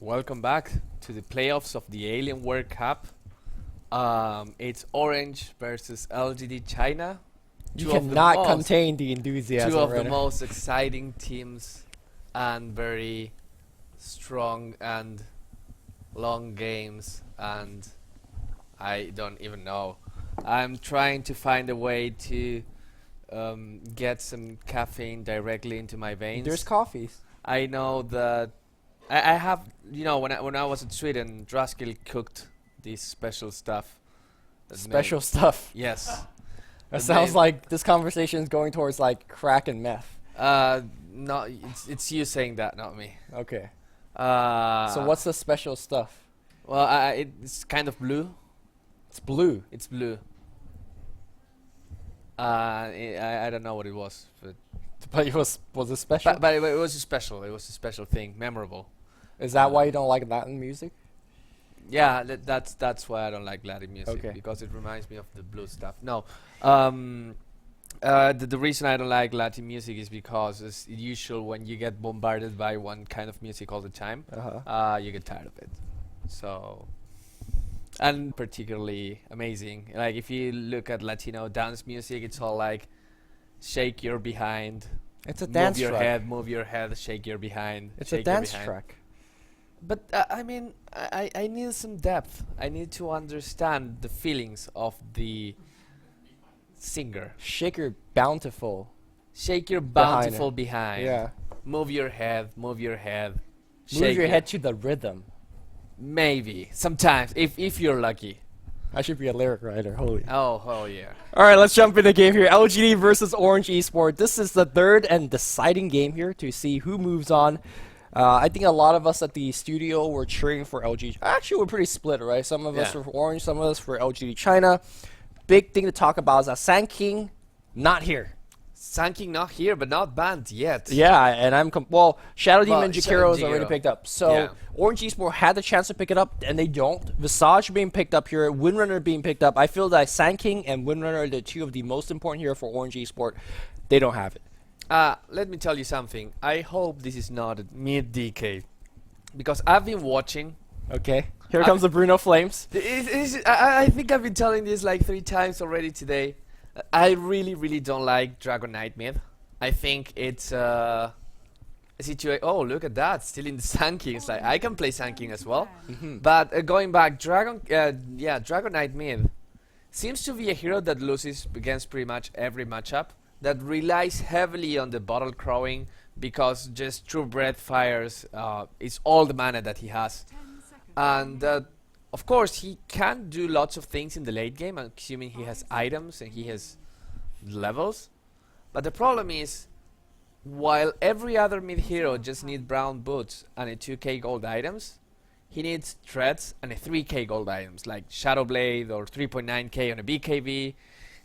welcome back to the playoffs of the Alienware Cup. It's Orange versus LGD China. You cannot contain the enthusiasm. Two of the most exciting teams and very strong and long games, and I don't even know. I'm trying to find a way to get some caffeine directly into my veins. There's coffees. I know that I have, when I was in Sweden, Draskil cooked this special stuff. Special stuff. Yes. That sounds like this conversation is going towards like crack and meth. No, it's you saying that, not me. Okay. So what's the special stuff? Well, it's kind of blue. It's blue. It's blue. I don't know what it was, but it was it special? But it was a special. It was a special thing, memorable. Is that why you don't like Latin music? Yeah, that's why I don't like Latin music. Okay. Because it reminds me of the blue stuff. No, the reason I don't like Latin music is because it's usual when you get bombarded by one kind of music all the time, you get tired of it. So, and particularly amazing. Like if you look at Latino dance music, it's all like shake your behind. It's a dance track. Move your head, shake your behind. It's a dance track. But I mean, I need some depth. I need to understand the feelings of the singer. Shake your bountiful. Shake your bountiful behind. Yeah. Move your head. Move your head. Move your head to the rhythm. Maybe sometimes, if you're lucky. I should be a lyric writer. Holy. Oh yeah. All right, let's jump in the game here. LGD versus Orange Esport. This is the third and deciding game here to see who moves on. I think a lot of us at the studio were cheering for LG. Actually, we're pretty split, right? Some of us were for Orange, some of us for LGD China. Big thing to talk about is that Sanking not here. Sanking not here, but not banned yet. Yeah, and I'm Shadow Demon Jakiro is already picked up. So Orange Esport had the chance to pick it up, and they don't. Visage being picked up here, Windrunner being picked up. I feel that Sanking and Windrunner are the two of the most important here for Orange Esport. They don't have it. Let me tell you something. I hope this is not mid DK, because I've been watching. Okay, here comes the Bruno Flames. I think I've been telling this like 3 times already today. I really don't like Dragon Knight mid. I think it's a situation. Oh, look at that! Still in the Sanking. It's like I can play Sanking as well. But going back, Dragon Knight mid seems to be a hero that loses against pretty much every matchup. That relies heavily on the bottle crowing, because just True Breath fires is all the mana that he has. And of course he can do lots of things in the late game, assuming he has items and he has levels. But the problem is, while every other mid hero just needs brown boots and a 2k gold items, he needs threads and a 3k gold items like Shadowblade or 3.9k on a BKB.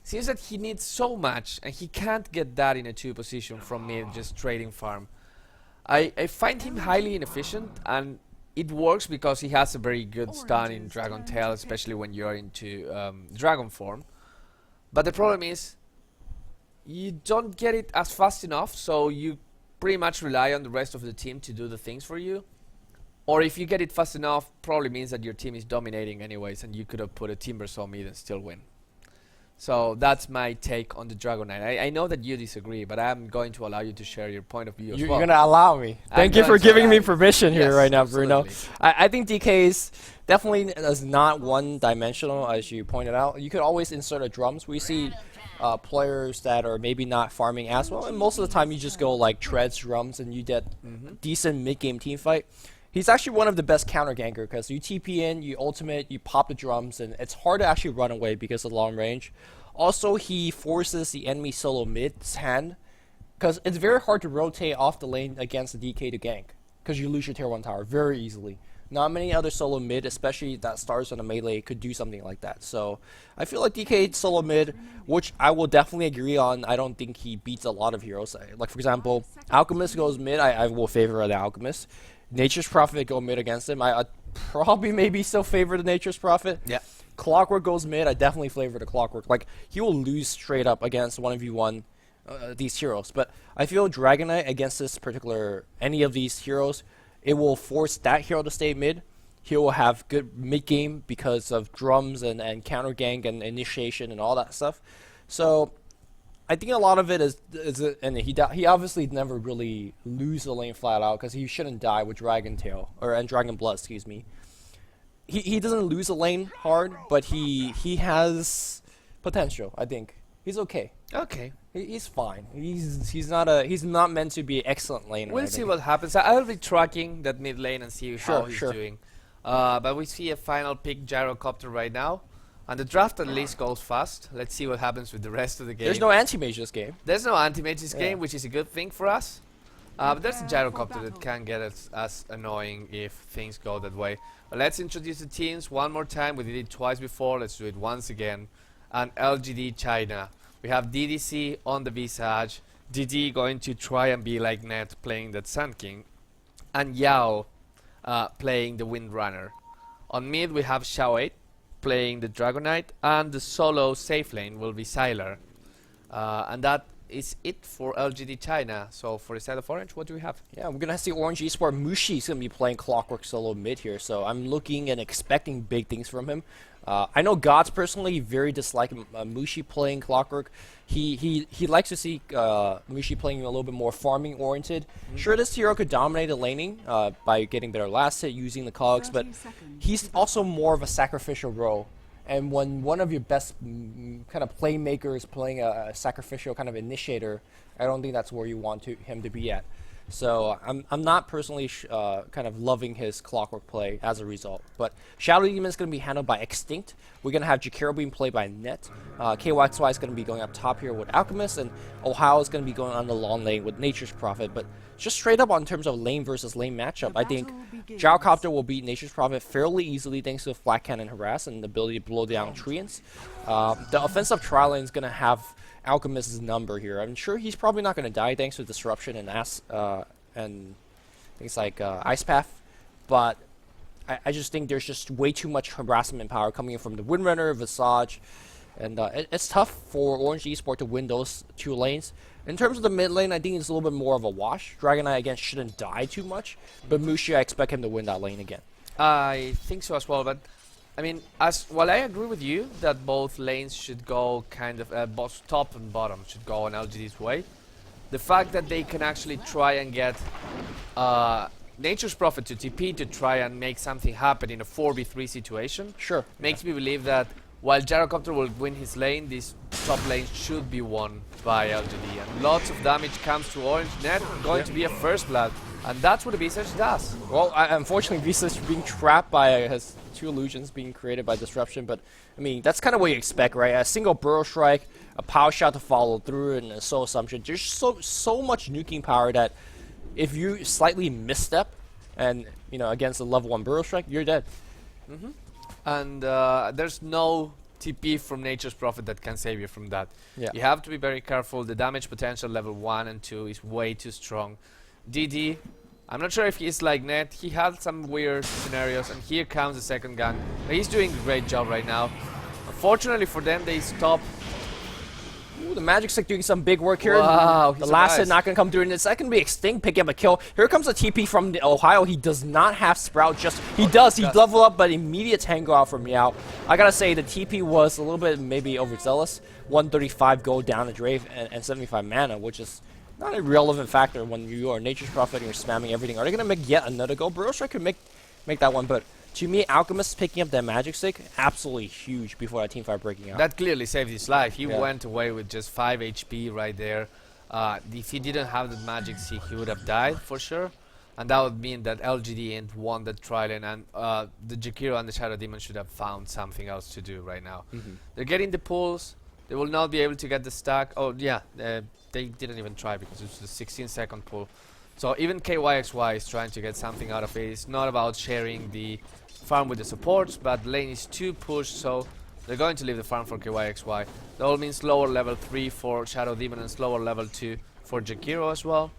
Seems that he needs so much, and he can't get that in a 2 position from mid, just trading farm. I find him highly inefficient, and it works because he has a very good stun in Dragon Tail, especially when you're into Dragon form. But the problem is, you don't get it as fast enough, so you pretty much rely on the rest of the team to do the things for you. Or if you get it fast enough, probably means that your team is dominating anyways, and you could have put a Timbersaw mid and still win. So that's my take on the Dragon Knight. I know that you disagree, but I'm going to allow you to share your point of view as well. You're going to allow me. Thank you for giving me permission here right now, Bruno. I think DK is definitely not one-dimensional, as you pointed out. You could always insert a drums. We see players that are maybe not farming as well, and most of the time you just go like treads, drums, and you get decent mid-game team fight. He's actually one of the best counter ganker, because you TP in, you ultimate, you pop the drums, and it's hard to actually run away because of long range. Also, he forces the enemy solo mid's hand, because it's very hard to rotate off the lane against the DK to gank, because you lose your tier 1 tower very easily. Not many other solo mid, especially that starts on a melee, could do something like that. So I feel like DK solo mid, which I will definitely agree on, I don't think he beats a lot of heroes. Like for example, Alchemist goes mid, I will favor the Alchemist. Nature's Prophet go mid against him. I probably maybe still favor the Nature's Prophet. Yeah. Clockwork goes mid. I definitely favor the Clockwork. Like, he will lose straight up against 1v1 these heroes. But I feel Dragon Knight against this particular, any of these heroes, it will force that hero to stay mid. He will have good mid game because of drums and counter gank and initiation and all that stuff. So I think a lot of it is and he obviously never really lose the lane flat out because he shouldn't die with Dragon Tail and Dragon Blood, excuse me. He doesn't lose the lane hard, but he has potential. I think he's okay. Okay. He's fine. He's not meant to be an excellent laner. We'll see what happens. I'll be tracking that mid lane and see how he's doing. But we see a final pick gyrocopter right now. And the draft at least goes fast. Let's see what happens with the rest of the game. There's no anti-mage this game. There's no anti-mage this game, which is a good thing for us. But there's a gyrocopter that can get us as annoying if things go that way. But let's introduce the teams one more time. We did it twice before. Let's do it once again. And LGD China. We have DDC on the Visage. DD going to try and be like Net playing that Sun King. And Yao playing the Windrunner. On mid we have Xiao 8 playing the Dragon Knight, and the solo safe lane will be Sylar. And that is it for LGD China. So for the side of Orange, what do we have? Yeah, we're gonna see Orange Esport. Mushi is gonna be playing Clockwork solo mid here, so I'm looking and expecting big things from him. I know Godz personally very dislike Mushi playing Clockwork. He likes to see Mushi playing a little bit more farming oriented. Sure, this hero could dominate the laning by getting better last hit using the cogs, but he's also more of a sacrificial role. And when one of your best kind of playmakers playing a sacrificial kind of initiator, I don't think that's where you want him to be at. So I'm not personally kind of loving his Clockwork play as a result. But Shadow Demon is going to be handled by Extinct. We're going to have Jakiro being played by Net. KYXY is going to be going up top here with Alchemist. And Ohio is going to be going on the long lane with Nature's Prophet. But just straight up in terms of lane versus lane matchup, I think Gyrocopter will beat Nature's Prophet fairly easily thanks to Flat Cannon Harass and the ability to blow down Treants. The offensive tri lane is going to have Alchemist's number here. I'm sure he's probably not going to die thanks to Disruption and things like Ice Path, but I just think there's just way too much harassment power coming in from the Windrunner, Visage, and it's tough for Orange Esport to win those two lanes. In terms of the mid lane, I think it's a little bit more of a wash. Dragon Knight, again, shouldn't die too much, but Mushi, I expect him to win that lane again. I think so as well, but I mean, while I agree with you that both lanes should go kind of both top and bottom should go on LGD's way, the fact that they can actually try and get Nature's Prophet to TP to try and make something happen in a 4v3 situation makes me believe that while Gyrocopter will win his lane, this top lane should be won by LGD, and lots of damage comes to Orange. Net going to be a first blood, and that's what the Visage does. Well, unfortunately, Visage being trapped by his two illusions being created by Disruption, but I mean, that's kind of what you expect, right? A single Burrow Strike, a power shot to follow through, and a Soul Assumption. There's so much nuking power that if you slightly misstep and, you know, against a level 1 Burrow Strike, you're dead. And there's no TP from Nature's Prophet that can save you from that. You have to be very careful. The damage potential level 1 and 2 is way too strong. DD, I'm not sure if he's like Net. He had some weird scenarios, and here comes the second gun. But he's doing a great job right now. Unfortunately for them, they stop. Ooh, the Magic Stick doing some big work here. Wow, the last hit not going to come through, and the second be Extinct picking up a kill. Here comes a TP from Ohio. He does not have Sprout. He does. He level up, but immediate tango out from Meow. I gotta say, the TP was a little bit maybe overzealous. 135 gold down the Drave and 75 mana, which is not a relevant factor when you are Nature's Prophet and you're spamming everything. Are they gonna make yet another go? Burrow Strike could make that one, but to me, Alchemist picking up that Magic Stick, absolutely huge before that teamfight breaking out. That clearly saved his life. He went away with just 5 HP right there. If he didn't have that Magic Stick, he would have died for sure. And that would mean that LGD won the trial, and the Jakiro and the Shadow Demon should have found something else to do right now. They're getting the pulls. They will not be able to get the stack. Oh, yeah, they didn't even try because it's a 16-second pull. So even KYXY is trying to get something out of it. It's not about sharing the farm with the supports, but lane is too pushed, so they're going to leave the farm for KYXY. That all means lower level 3 for Shadow Demon and slower level 2 for Jakiro as well.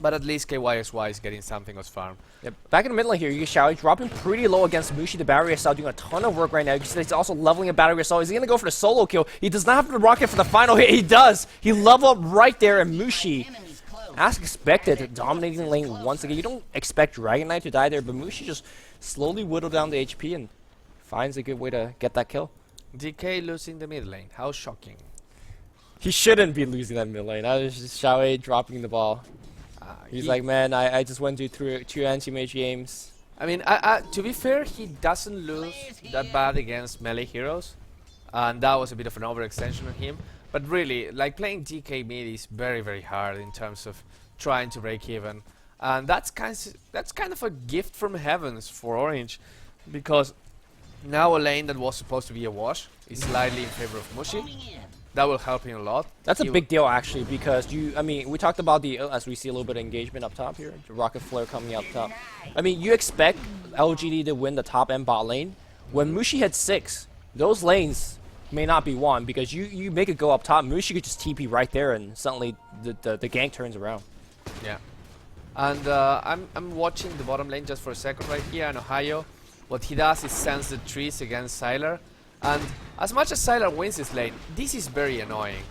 But at least KYXY is getting something as farm. Yep. Back in the middle here, you get Xiao dropping pretty low against Mushi. The Battery Assault doing a ton of work right now. You can see he's also leveling a Battery Assault. Is he going to go for the solo kill? He does not have the rocket for the final hit. He does. He leveled up right there, and Mushi as expected, dominating lane once again. You don't expect Dragon Knight to die there, but Mushi just slowly whittled down the HP and finds a good way to get that kill. DK losing the mid lane. How shocking. He shouldn't be losing that mid lane. That was just Xiaowei dropping the ball. He's like, man, I just went to two anti-mage games. I mean, to be fair, he doesn't lose that bad against melee heroes. And that was a bit of an overextension on him. But really, like playing DK mid is very, very hard in terms of trying to break even. And that's kind of a gift from heavens for Orange. Because now a lane that was supposed to be a wash is slightly in favor of Mushi. That will help him a lot. That's a big deal actually, because I mean, we talked about as we see a little bit of engagement up top here, the Rocket Flare coming out top. I mean, you expect LGD to win the top end bot lane. When Mushi hits 6, those lanes may not be won because you make it go up top. Mushi could just TP right there, and suddenly the gank turns around. Yeah, and I'm watching the bottom lane just for a second right here in Ohio. What he does is sends the trees against Sylar. And as much as Sylar wins this lane, this is very annoying.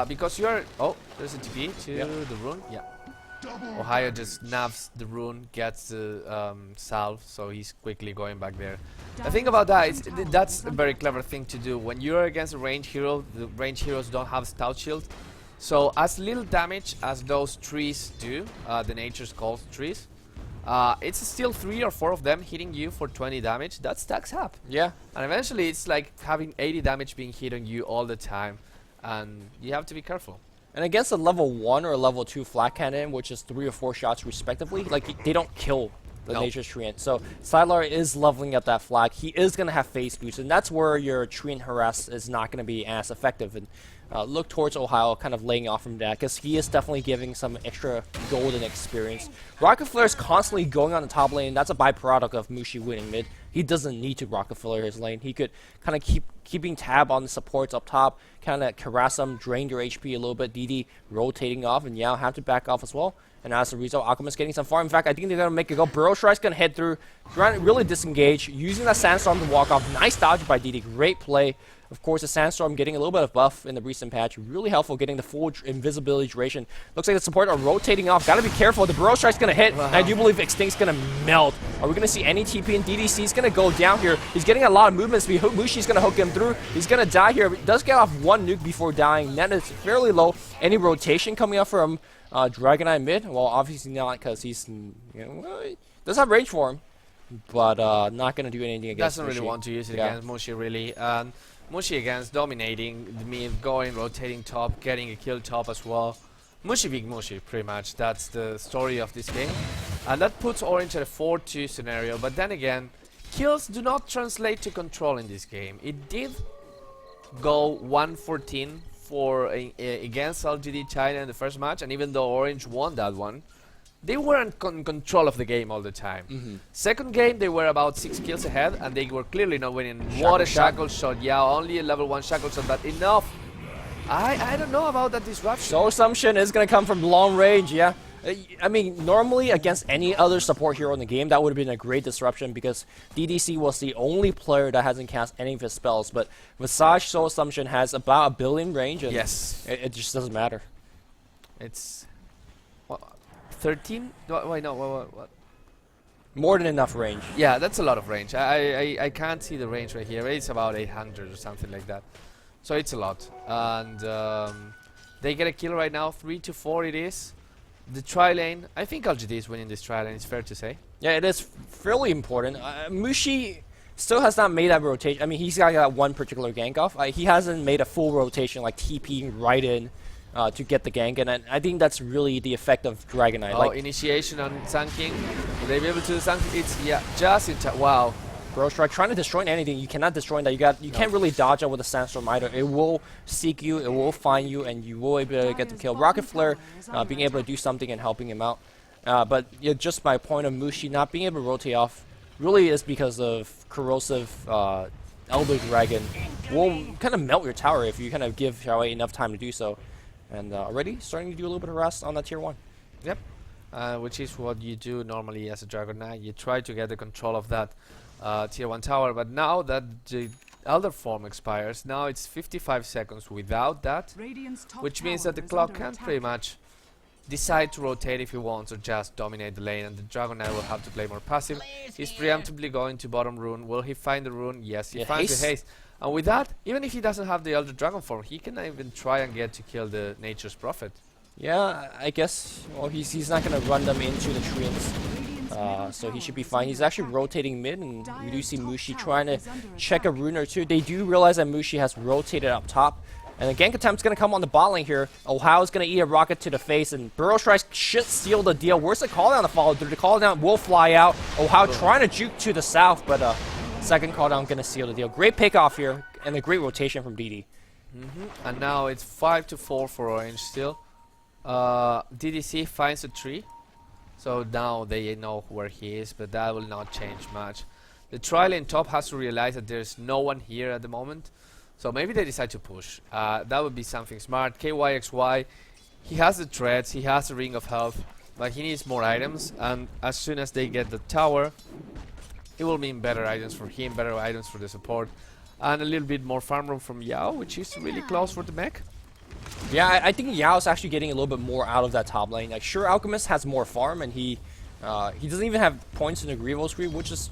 Because you're... Oh, there's a TP to the rune. Yeah. Ohio just nabs the rune, gets the salve, so he's quickly going back there. The thing about that is that's a very clever thing to do. When you're against a ranged hero, the ranged heroes don't have stout shield. So as little damage as those trees do, the nature's called trees, it's still 3 or 4 of them hitting you for 20 damage. That stacks up. Yeah. And eventually it's like having 80 damage being hit on you all the time. And you have to be careful. And against a level 1 or a level 2 flat cannon, which is 3 or 4 shots respectively, like they don't kill the nature's treant. So Sylar is leveling up that flag. He is going to have phase boost, and that's where your treant harass is not going to be as effective. And look towards Ohio, kind of laying off from that, because he is definitely giving some extra golden experience. Rocket Flare is constantly going on the top lane. That's a byproduct of Mushi winning mid. He doesn't need to Rocket Flare his lane. He could kind of keeping tab on the supports up top, kind of harass them, drain their HP a little bit. DD rotating off, and Yao have to back off as well. And as a result, Alchemist getting some farm. In fact, I think they're going to make it go. Burrow Strike's going to head through, trying to really disengage, using that Sandstorm to walk off. Nice dodge by DD. Great play. Of course, the Sandstorm getting a little bit of buff in the recent patch. Really helpful, getting the full invisibility duration. Looks like the support are rotating off. Got to be careful. The Burrow Strike's going to hit. And I do believe Extinct's going to melt. Are we going to see any TP? And DDC's going to go down here. He's getting a lot of movement speed. Mushi's going to hook him through. He's going to die here. He does get off one nuke before dying. Net is fairly low. Any rotation coming up from Dragon Knight mid? Well, obviously not, because he's, he does have range for him, but not going to do anything against Doesn't really want to use it against Mushi, really. Mushi against dominating the mid, going, rotating top, getting a kill top as well. Mushi big Mushi, pretty much. That's the story of this game. And that puts Orange at a 4-2 scenario. But then again, kills do not translate to control in this game. It did go 1-14 against LGD China in the first match, and even though Orange won that one, they weren't in control of the game all the time. Second game, they were about 6 kills ahead, and they were clearly not winning. What a shackle shot. Yeah, only a level 1 shackle shot, but enough. I don't know about that disruption. Soul Assumption is going to come from long range, yeah. I mean, normally against any other support hero in the game, that would have been a great disruption, because DDC was the only player that hasn't cast any of his spells. But Visage Soul Assumption has about 1 billion range, and it just doesn't matter. It's 13? Wait, no, what? More than enough range. Yeah, that's a lot of range. I can't see the range right here. It's about 800 or something like that. So it's a lot. And they get a kill right now. 3-4 it is. The tri lane, I think LGD is winning this tri lane, it's fair to say. Yeah, it is fairly important. Mushi still has not made that rotation. I mean, he's got that one particular gank off. He hasn't made a full rotation, like TPing right in to get the gank, and I think that's really the effect of Dragon Knight. Oh, like initiation on Sun King. Will they be able to do Sun King? It's, just in time. Wow. Burrow Strike trying to destroy anything. You cannot destroy that. You can't really dodge out with a Sandstorm either. It will seek you, it will find you, and you will be able to get the kill. Rocket Flare being able to do something and helping him out. But just my point of Mushi not being able to rotate off really is because of corrosive Elder Dragon will kind of melt your tower if you kind of give Xiaowei enough time to do so. And already starting to do a little bit of rest on that tier 1. Yep. Which is what you do normally as a Dragon Knight. You try to get the control of that tier 1 tower, but now that the Elder Form expires, now it's 55 seconds without that, which means that the clock can pretty much decide to rotate if he wants or just dominate the lane, and the Dragon Knight will have to play more passive. He's preemptively going to bottom rune. Will he find the rune? Yes, he finds the haste. And with that, even if he doesn't have the Elder Dragon form, he can even try and get to kill the Nature's Prophet. Yeah, I guess. Well, he's not gonna run them into the treants, so he should be fine. He's actually rotating mid, and we do see Mushi trying to check a rune or two. They do realize that Mushi has rotated up top, and the gank attempt's gonna come on the bot lane here. Ohio's gonna eat a rocket to the face, and Burrow Strike should seal the deal. Where's the call down to follow through? The call down will fly out. Ohio trying to juke to the south, but second call down gonna seal the deal. Great pick off here, and a great rotation from DD. And now it's 5-4 for Orange still. DDC finds a tree, so now they know where he is, but that will not change much. The tri lane top has to realize that there's no one here at the moment, so maybe they decide to push. That would be something smart. KYXY, he has the treads, he has the ring of health, but he needs more items, and as soon as they get the tower, it will mean better items for him, better items for the support, and a little bit more farm room from Yao, which is really close for the mech. Yeah, I think Yao's actually getting a little bit more out of that top lane. Like, sure, Alchemist has more farm, and he doesn't even have points in the Grevo screen, which is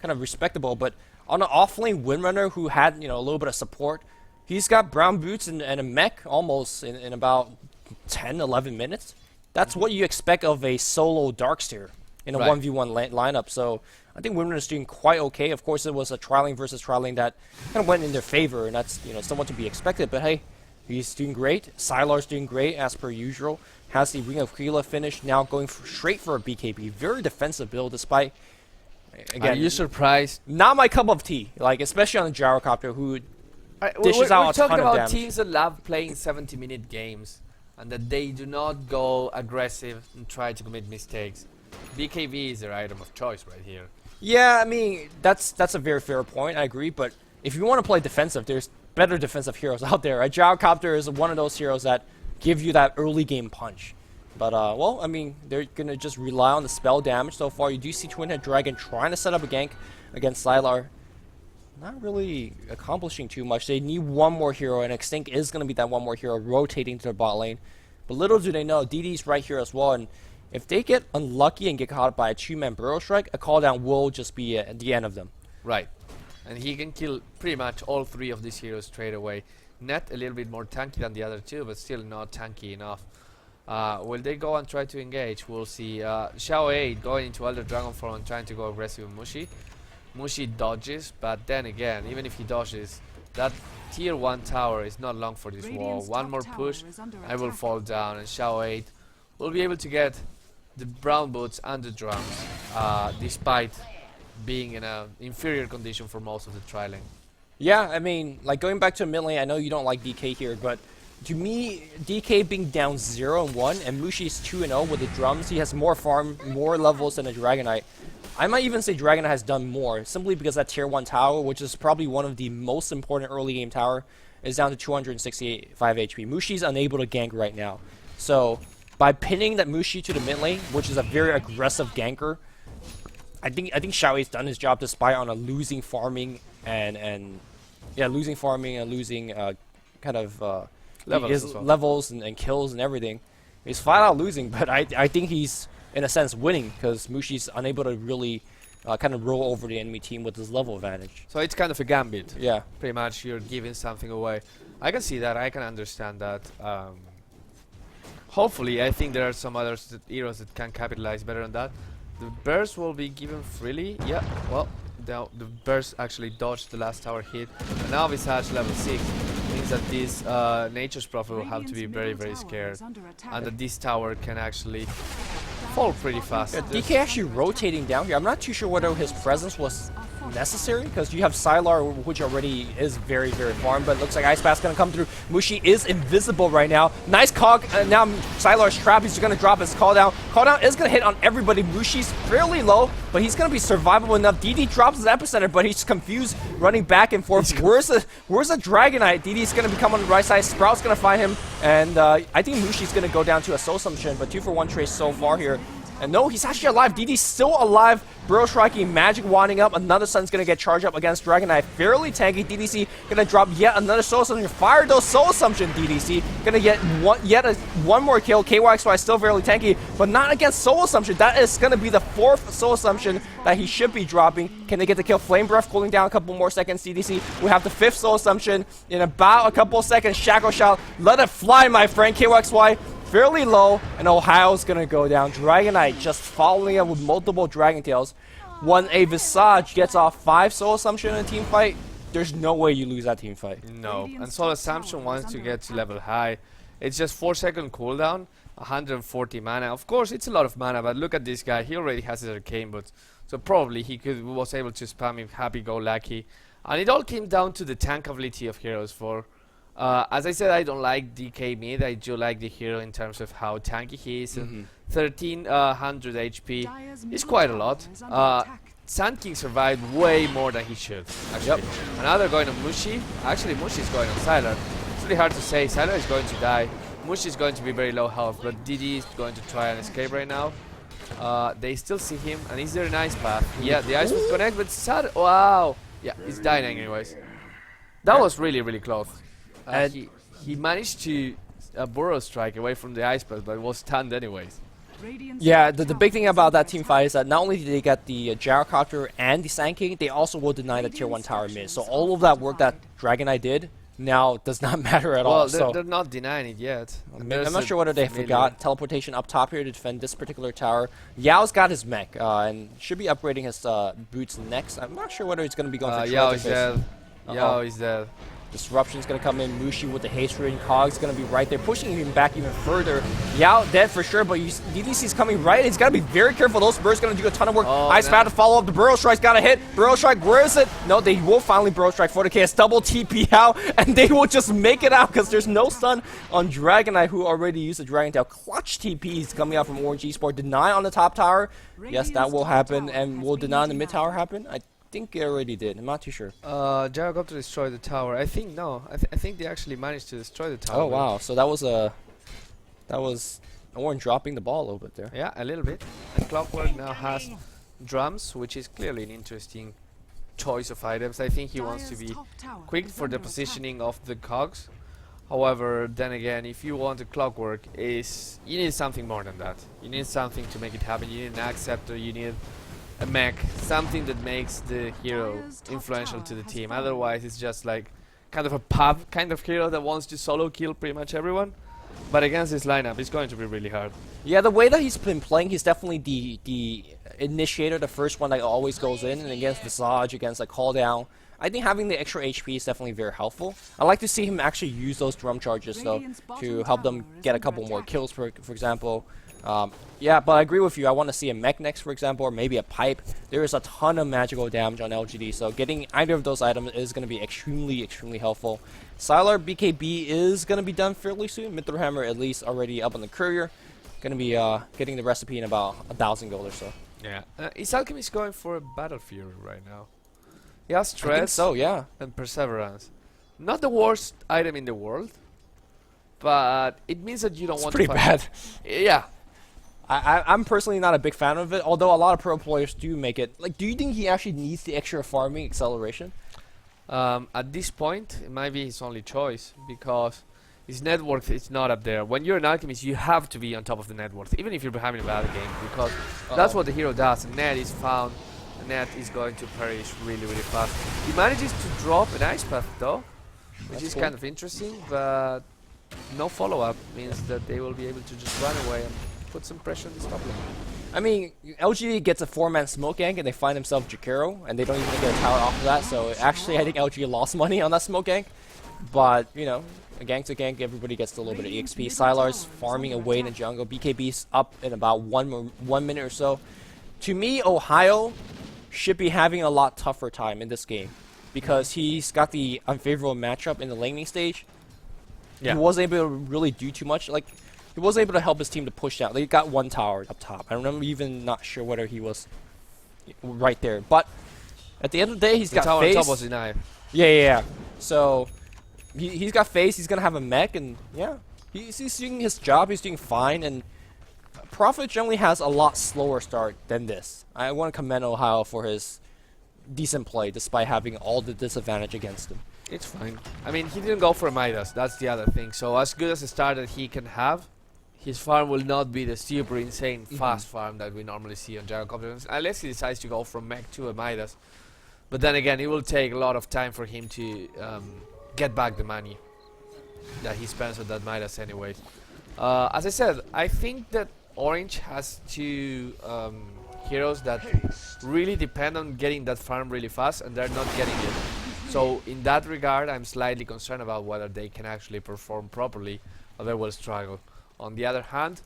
kind of respectable. But on an off-lane Windrunner who had, a little bit of support, he's got brown boots and a mech almost in about 10, 11 minutes. That's what you expect of a solo Darkseer in a 1v1 lineup. So I think Windrunner's doing quite okay. Of course, it was a tri-lane versus tri-lane that kind of went in their favor, and that's somewhat to be expected. But hey, he's doing great. Sylar's doing great as per usual. Has the Ring of Keela finished. Now going straight for a BKB. Very defensive build despite, again, are you surprised? Not my cup of tea. Like, especially on the Gyrocopter, who dishes out a ton of damage. We're talking about teams that love playing 70-minute games and that they do not go aggressive and try to commit mistakes. BKB is their item of choice right here. Yeah, I mean, that's a very fair point. I agree. But if you want to play defensive, there's better defensive heroes out there. Gyrocopter is one of those heroes that give you that early game punch. But, well, I mean, they're going to just rely on the spell damage so far. You do see Twin Head Dragon trying to set up a gank against Sylar. Not really accomplishing too much. They need one more hero, and Extinct is going to be that one more hero rotating to their bot lane. But little do they know, DD's right here as well. And if they get unlucky and get caught by a 2-man Burrow Strike, a call down will just be at the end of them. Right. And he can kill pretty much all 3 of these heroes straight away. Net a little bit more tanky than the other 2, but still not tanky enough. Will they go and try to engage? We'll see. Xiao 8 going into Elder Dragon form and trying to go aggressive with Mushi. Mushi dodges, but then again, even if he dodges, that tier 1 tower is not long for this wall. One more push, I will fall down, and Xiao 8 will be able to get the brown boots and the drums, despite being in an inferior condition for most of the tri-lane. Yeah, I mean, like, going back to mid lane, I know you don't like DK here, but to me, DK being down 0-1 and Mushi's 2-0 with the drums, he has more farm, more levels than a Dragon Knight. I might even say Dragon Knight has done more, simply because that tier 1 tower, which is probably one of the most important early game tower, is down to 265 HP. Mushi's unable to gank right now. So, by pinning that Mushi to the mid lane, which is a very aggressive ganker, I think Xiaoi's done his job despite on a losing farming and losing kind of levels and kills and everything. He's flat out losing, but I think he's in a sense winning because Mushi's unable to really kind of roll over the enemy team with his level advantage. So it's kind of a gambit. Yeah, pretty much you're giving something away. I can see that. I can understand that. Hopefully, I think there are some other heroes that can capitalize better on that. The burst will be given freely. Yeah, well, the burst actually dodged the last tower hit. And now Visage level 6 means that this Nature's Prophet will have to be very, very scared. And that this tower can actually fall pretty fast. Yeah, DK actually rotating down here. I'm not too sure whether his presence was necessary because you have Sylar, which already is very, very farm, but it looks like Ice Path's gonna come through. Mushi is invisible right now. Nice cog, and now Sylar's trap. He's gonna drop his call down. Call down is gonna hit on everybody. Mushi's fairly low, but he's gonna be survivable enough. DD drops his epicenter, but he's confused, running back and forth. Where's the Dragon Knight? DD's gonna become on the right side. Sprout's gonna find him, and I think Mushi's gonna go down to a soul assumption, but 2-for-1 trace so far here. And no, he's actually alive. DD's still alive. Burrow striking, magic winding up. Another sun's gonna get charged up against Dragon Knight. Fairly tanky. DDC gonna drop yet another soul assumption. Fire those soul assumption. DDC gonna get one more kill. KYXY still fairly tanky, but not against soul assumption. That is gonna be the 4th soul assumption that he should be dropping. Can they get the kill? Flame breath cooling down a couple more seconds. DDC. We have the 5th soul assumption in about a couple seconds. Shackle shout. Let it fly, my friend. KYXY. Fairly low, and Ohio's gonna go down. Dragon Knight just following up with multiple Dragon Tails. When a Visage gets off 5 Soul Assumption in a team fight, there's no way you lose that team fight. No, and Soul Assumption wants to get to level high. It's just 4-second cooldown, 140 mana. Of course, it's a lot of mana, but look at this guy. He already has his Arcane Boots, so probably he was able to spam him happy-go-lucky. And it all came down to the tankability of heroes for... as I said, I don't like DK mid. I do like the hero in terms of how tanky he is. 1300 HP is quite a lot. Sand King survived way more than he should, actually. And now they're going on Mushi. Actually, Mushi is going on Sylar. It's really hard to say. Sylar is going to die. Mushi is going to be very low health, but DD is going to try and escape right now. They still see him, and is there an ice path? Yeah, the ice path connect, but sad. Wow! Yeah, he's dying anyways. That was really, really close. He managed to burrow strike away from the ice path, but was stunned anyways. Yeah, the big thing about that team fight is that not only did they get the Gyrocopter and the Sand King, they also will deny the tier 1 tower mid. So all of that work that Dragon Knight did now does not matter at all. Well, they're not denying it yet. I'm not sure whether they forgot teleportation up top here to defend this particular tower. Yao's got his mech and should be upgrading his boots next. I'm not sure whether he's going to be going for Yao is dead. Yao is dead. Disruption's gonna come in. Mushi with the haste rating. Cog's gonna be right there, pushing him back even further. Yao dead for sure, but DDC's coming right. He's gotta be very careful. Those birds gonna do a ton of work. Ice Path to follow up. The Burrow Strike's gotta hit. Burrow Strike, where is it? No, they will finally Burrow Strike for the KS. Double TP out, and they will just make it out because there's no stun on Dragon Knight, who already used the Dragon Tail. Clutch TPs coming out from Orange Esport. Deny on the top tower. Yes, that will happen, and will deny on the mid tower happen? I think it already did. I'm not too sure. Gyrocopter destroyed the tower. I think no. I think they actually managed to destroy the tower. Oh wow! So that was Orange dropping the ball a little bit there. Yeah, a little bit. And Clockwork now has drums, which is clearly an interesting choice of items. I think he wants to be quick for the positioning of the cogs. However, then again, if you want a Clockwork, you need something more than that. You need something to make it happen. You need an Acceptor. You need a mech, something that makes the hero influential to the team. Otherwise, it's just like kind of a pub kind of hero that wants to solo kill pretty much everyone. But against this lineup, it's going to be really hard. Yeah, the way that he's been playing, he's definitely the initiator, the first one that always goes in, and against Visage, against like call down. I think having the extra HP is definitely very helpful. I like to see him actually use those drum charges though to help them get a couple more kills, for example. Yeah, but I agree with you. I want to see a mech next, for example, or maybe a pipe. There is a ton of magical damage on LGD, so getting either of those items is going to be extremely, extremely helpful. Sylar BKB is going to be done fairly soon. Mithril Hammer at least already up on the courier. Going to be getting the recipe in about 1,000 gold or so. Yeah. Is Alchemist going for a Battle Fury right now? He has Stress, I think so, yeah. And Perseverance. Not the worst item in the world, but it means that you don't want to fight. Pretty bad. Yeah. I'm personally not a big fan of it, although a lot of pro players do make it. Like, do you think he actually needs the extra farming acceleration? At this point, it might be his only choice, because his net worth is not up there. When you're an alchemist, you have to be on top of the net worth, even if you're having a bad game, because that's what the hero does. Net is found, the net is going to perish really, really fast. He manages to drop an ice path though, which is kind of interesting, but no follow-up means that they will be able to just run away and put some pressure on this top lane. I mean, LGD gets a 4-man smoke gank and they find themselves Jakiro, and they don't even get a tower off of that, so actually I think LGD lost money on that smoke gank. But, you know, a gank to gank, everybody gets a little bit of EXP. Sylar's farming away in the jungle. BKB's up in about 1 minute or so. To me, Ohio should be having a lot tougher time in this game, because he's got the unfavorable matchup in the laning stage. Yeah. He wasn't able to really do too much. Like, he wasn't able to help his team to push down. They got 1 tower up top. I remember even not sure whether he was right there. But at the end of the day, he's got tower face. On top was denied. Yeah. So he's got face. He's gonna have a mech, and yeah, he's doing his job. He's doing fine. And Prophet generally has a lot slower start than this. I want to commend Ohio for his decent play, despite having all the disadvantage against him. It's fine. I mean, he didn't go for Midas. That's the other thing. So as good as a start that he can have, his farm will not be the super insane fast farm that we normally see on gyrocopters, unless he decides to go from mech to a Midas. But then again, it will take a lot of time for him to get back the money that he spends on that Midas anyways. As I said, I think that Orange has two heroes that really depend on getting that farm really fast, and they're not getting it. So in that regard, I'm slightly concerned about whether they can actually perform properly, or they will struggle. On the other hand,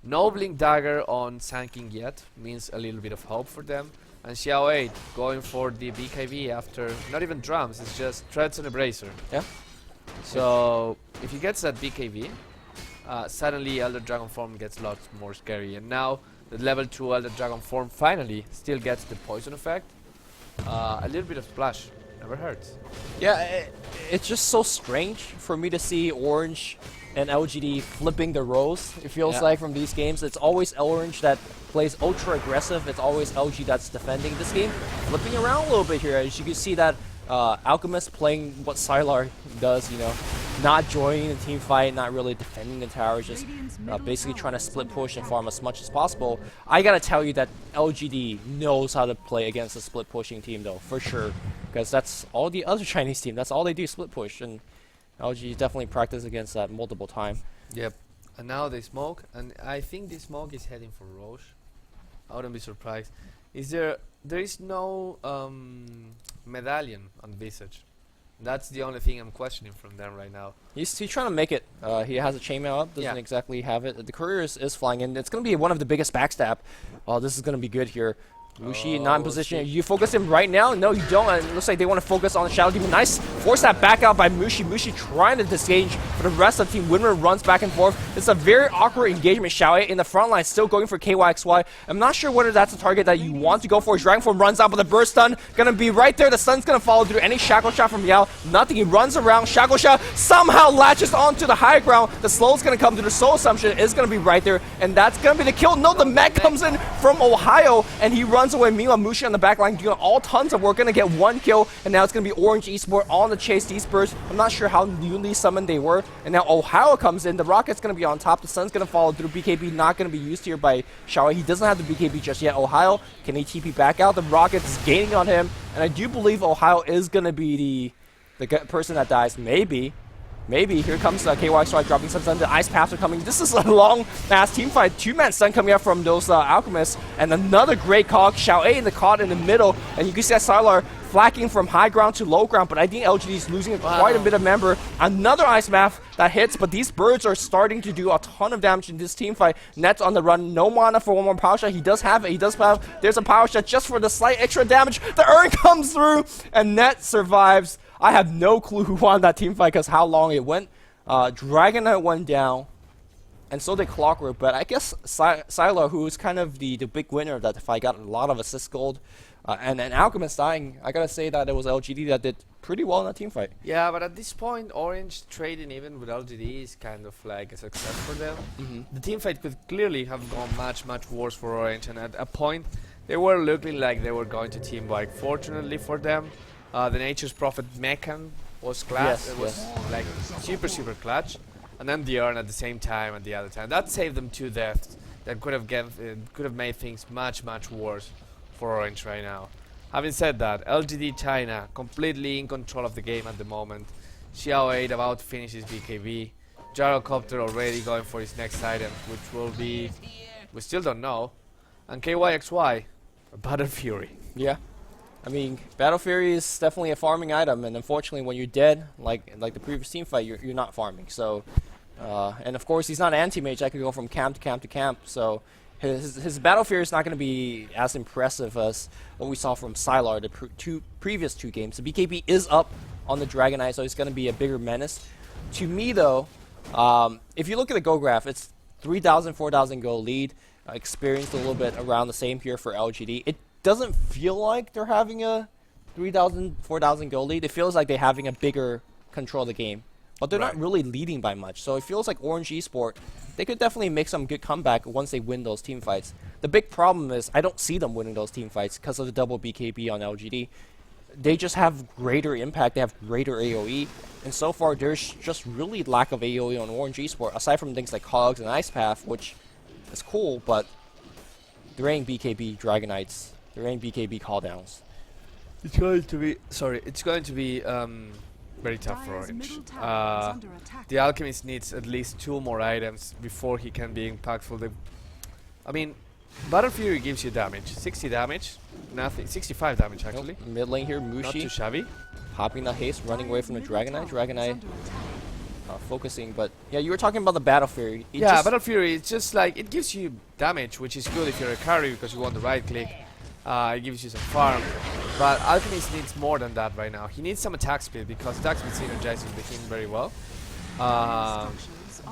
no Blink Dagger on Sanking yet means a little bit of hope for them. And Xiao 8 going for the BKB after not even drums, it's just Threads and a Bracer. Yeah. So if he gets that BKB, suddenly Elder Dragon form gets lots more scary. And now the level 2 Elder Dragon form finally still gets the poison effect. A little bit of splash never hurts. Yeah, it's just so strange for me to see Orange and LGD flipping the roles. It feels like from these games, it's always Orange that plays ultra aggressive. It's always LG that's defending. This game flipping around a little bit here. As you can see that Alchemist playing what Sylar does, you know, not joining the team fight, not really defending the tower, just basically trying to split push and farm as much as possible. I gotta tell you that LGD knows how to play against a split pushing team though, for sure, because that's all the other Chinese team. That's all they do, split push, and LG definitely practice against that multiple time. Yep. And now they smoke, and I think this smoke is heading for Roche. I wouldn't be surprised. There is no medallion on Visage. That's the only thing I'm questioning from them right now. He's trying to make it. He has a chainmail up, doesn't exactly have it. The courier is flying in. It's going to be one of the biggest backstab. Oh, this is going to be good here. Mushi not in position. You focus him right now? No, you don't. It looks like they want to focus on Shadow Demon. Nice. Force that back out by Mushi. Mushi trying to disengage for the rest of the team. Winner runs back and forth. It's a very awkward engagement. Xiaoye in the front line still going for KYXY. I'm not sure whether that's a target that you want to go for. Dragonform runs out with a burst stun. Gonna be right there. The stun's gonna follow through. Any shackle shot from Yao. Nothing. He runs around. Shackle shot somehow latches onto the high ground. The slow's gonna come through. The soul assumption is gonna be right there. And that's gonna be the kill. No, the mech comes in from Ohio and he runs away. Meanwhile, Mushi on the back line doing all tons of work, gonna get one kill, and now it's gonna be Orange Esport on the chase. These birds, I'm not sure how newly summoned they were, and now Ohio comes in. The Rocket's gonna be on top. The Sun's gonna follow through. BKB not gonna be used here by Xiaoye. He doesn't have the BKB just yet. Ohio, can he TP back out? The Rocket's gaining on him, and I do believe Ohio is gonna be the person that dies. Maybe. Here comes KYXY dropping some stun. The ice paths are coming. This is a long-ass team fight. Two-man stun coming up from those alchemists. And another great cog. Xiaoye in the caught in the middle. And you can see that Sylar flacking from high ground to low ground. But I think LGD is losing quite a bit of member. Another ice math that hits. But these birds are starting to do a ton of damage in this team fight. Net's on the run. No mana for one more power shot. He does have it. There's a power shot just for the slight extra damage. The urn comes through. And Net survives. I have no clue who won that team fight because how long it went. Dragon Knight went down, and so did Clockwork, but I guess Sylar, who is kind of the big winner of that fight, got a lot of assist gold, and Alchemist dying. I gotta say that it was LGD that did pretty well in that team fight. Yeah, but at this point, Orange trading even with LGD is kind of like a success for them. The team fight could clearly have gone much worse for Orange, and at a point, they were looking like they were going to team wipe. Fortunately for them, the Nature's Prophet Mechan was clutch. It was like super clutch, and then the Urn at the same time at the other time. That saved them 2 deaths. That could have made things much worse for Orange right now. Having said that, LGD China completely in control of the game at the moment. Xiao 8 about to finish his BKB. Gyrocopter already going for his next item, which will be, we still don't know. And KYXY, a Battle Fury. Yeah. I mean, Battle Fury is definitely a farming item, and unfortunately, when you're dead, like the previous team fight, you're not farming. So, and of course, he's not an anti-mage. I could go from camp to camp to camp. So, his Battle Fury is not going to be as impressive as what we saw from Sylar the previous 2 games. The BKB is up on the Dragon Eye, so he's going to be a bigger menace. To me, though, if you look at the Go graph, it's 3,000, 4,000 Go lead. Experienced a little bit around the same here for LGD. It doesn't feel like they're having a 3,000, 4,000 Go lead. It feels like they're having a bigger control of the game but they're not really leading by much. So it feels like Orange Esport, they could definitely make some good comeback once they win those team fights. The big problem is I don't see them winning those team fights because of the double BKB on LGD. They just have greater impact, they have greater AoE, and so far there's just really lack of AoE on Orange Esport, aside from things like Cogs and Ice Path, which is cool, but there ain't BKB Dragonites, there ain't BKB calldowns. It's going to be, it's going to be very tough for Orange. The Alchemist needs at least 2 more items before he can be impactful. I mean, Battle Fury gives you damage, 60 damage, nothing, 65 damage actually. Mid lane here, Mushi. Not too shabby. Popping the haste, running away from the Dragonite. Dragonite focusing, but yeah, you were talking about the Battle Fury. Battle Fury, it's just like, it gives you damage, which is good if you're a carry because you want the right click. It gives you some farm. But Alchemist needs more than that right now. He needs some attack speed because attack speed synergizes with him very well.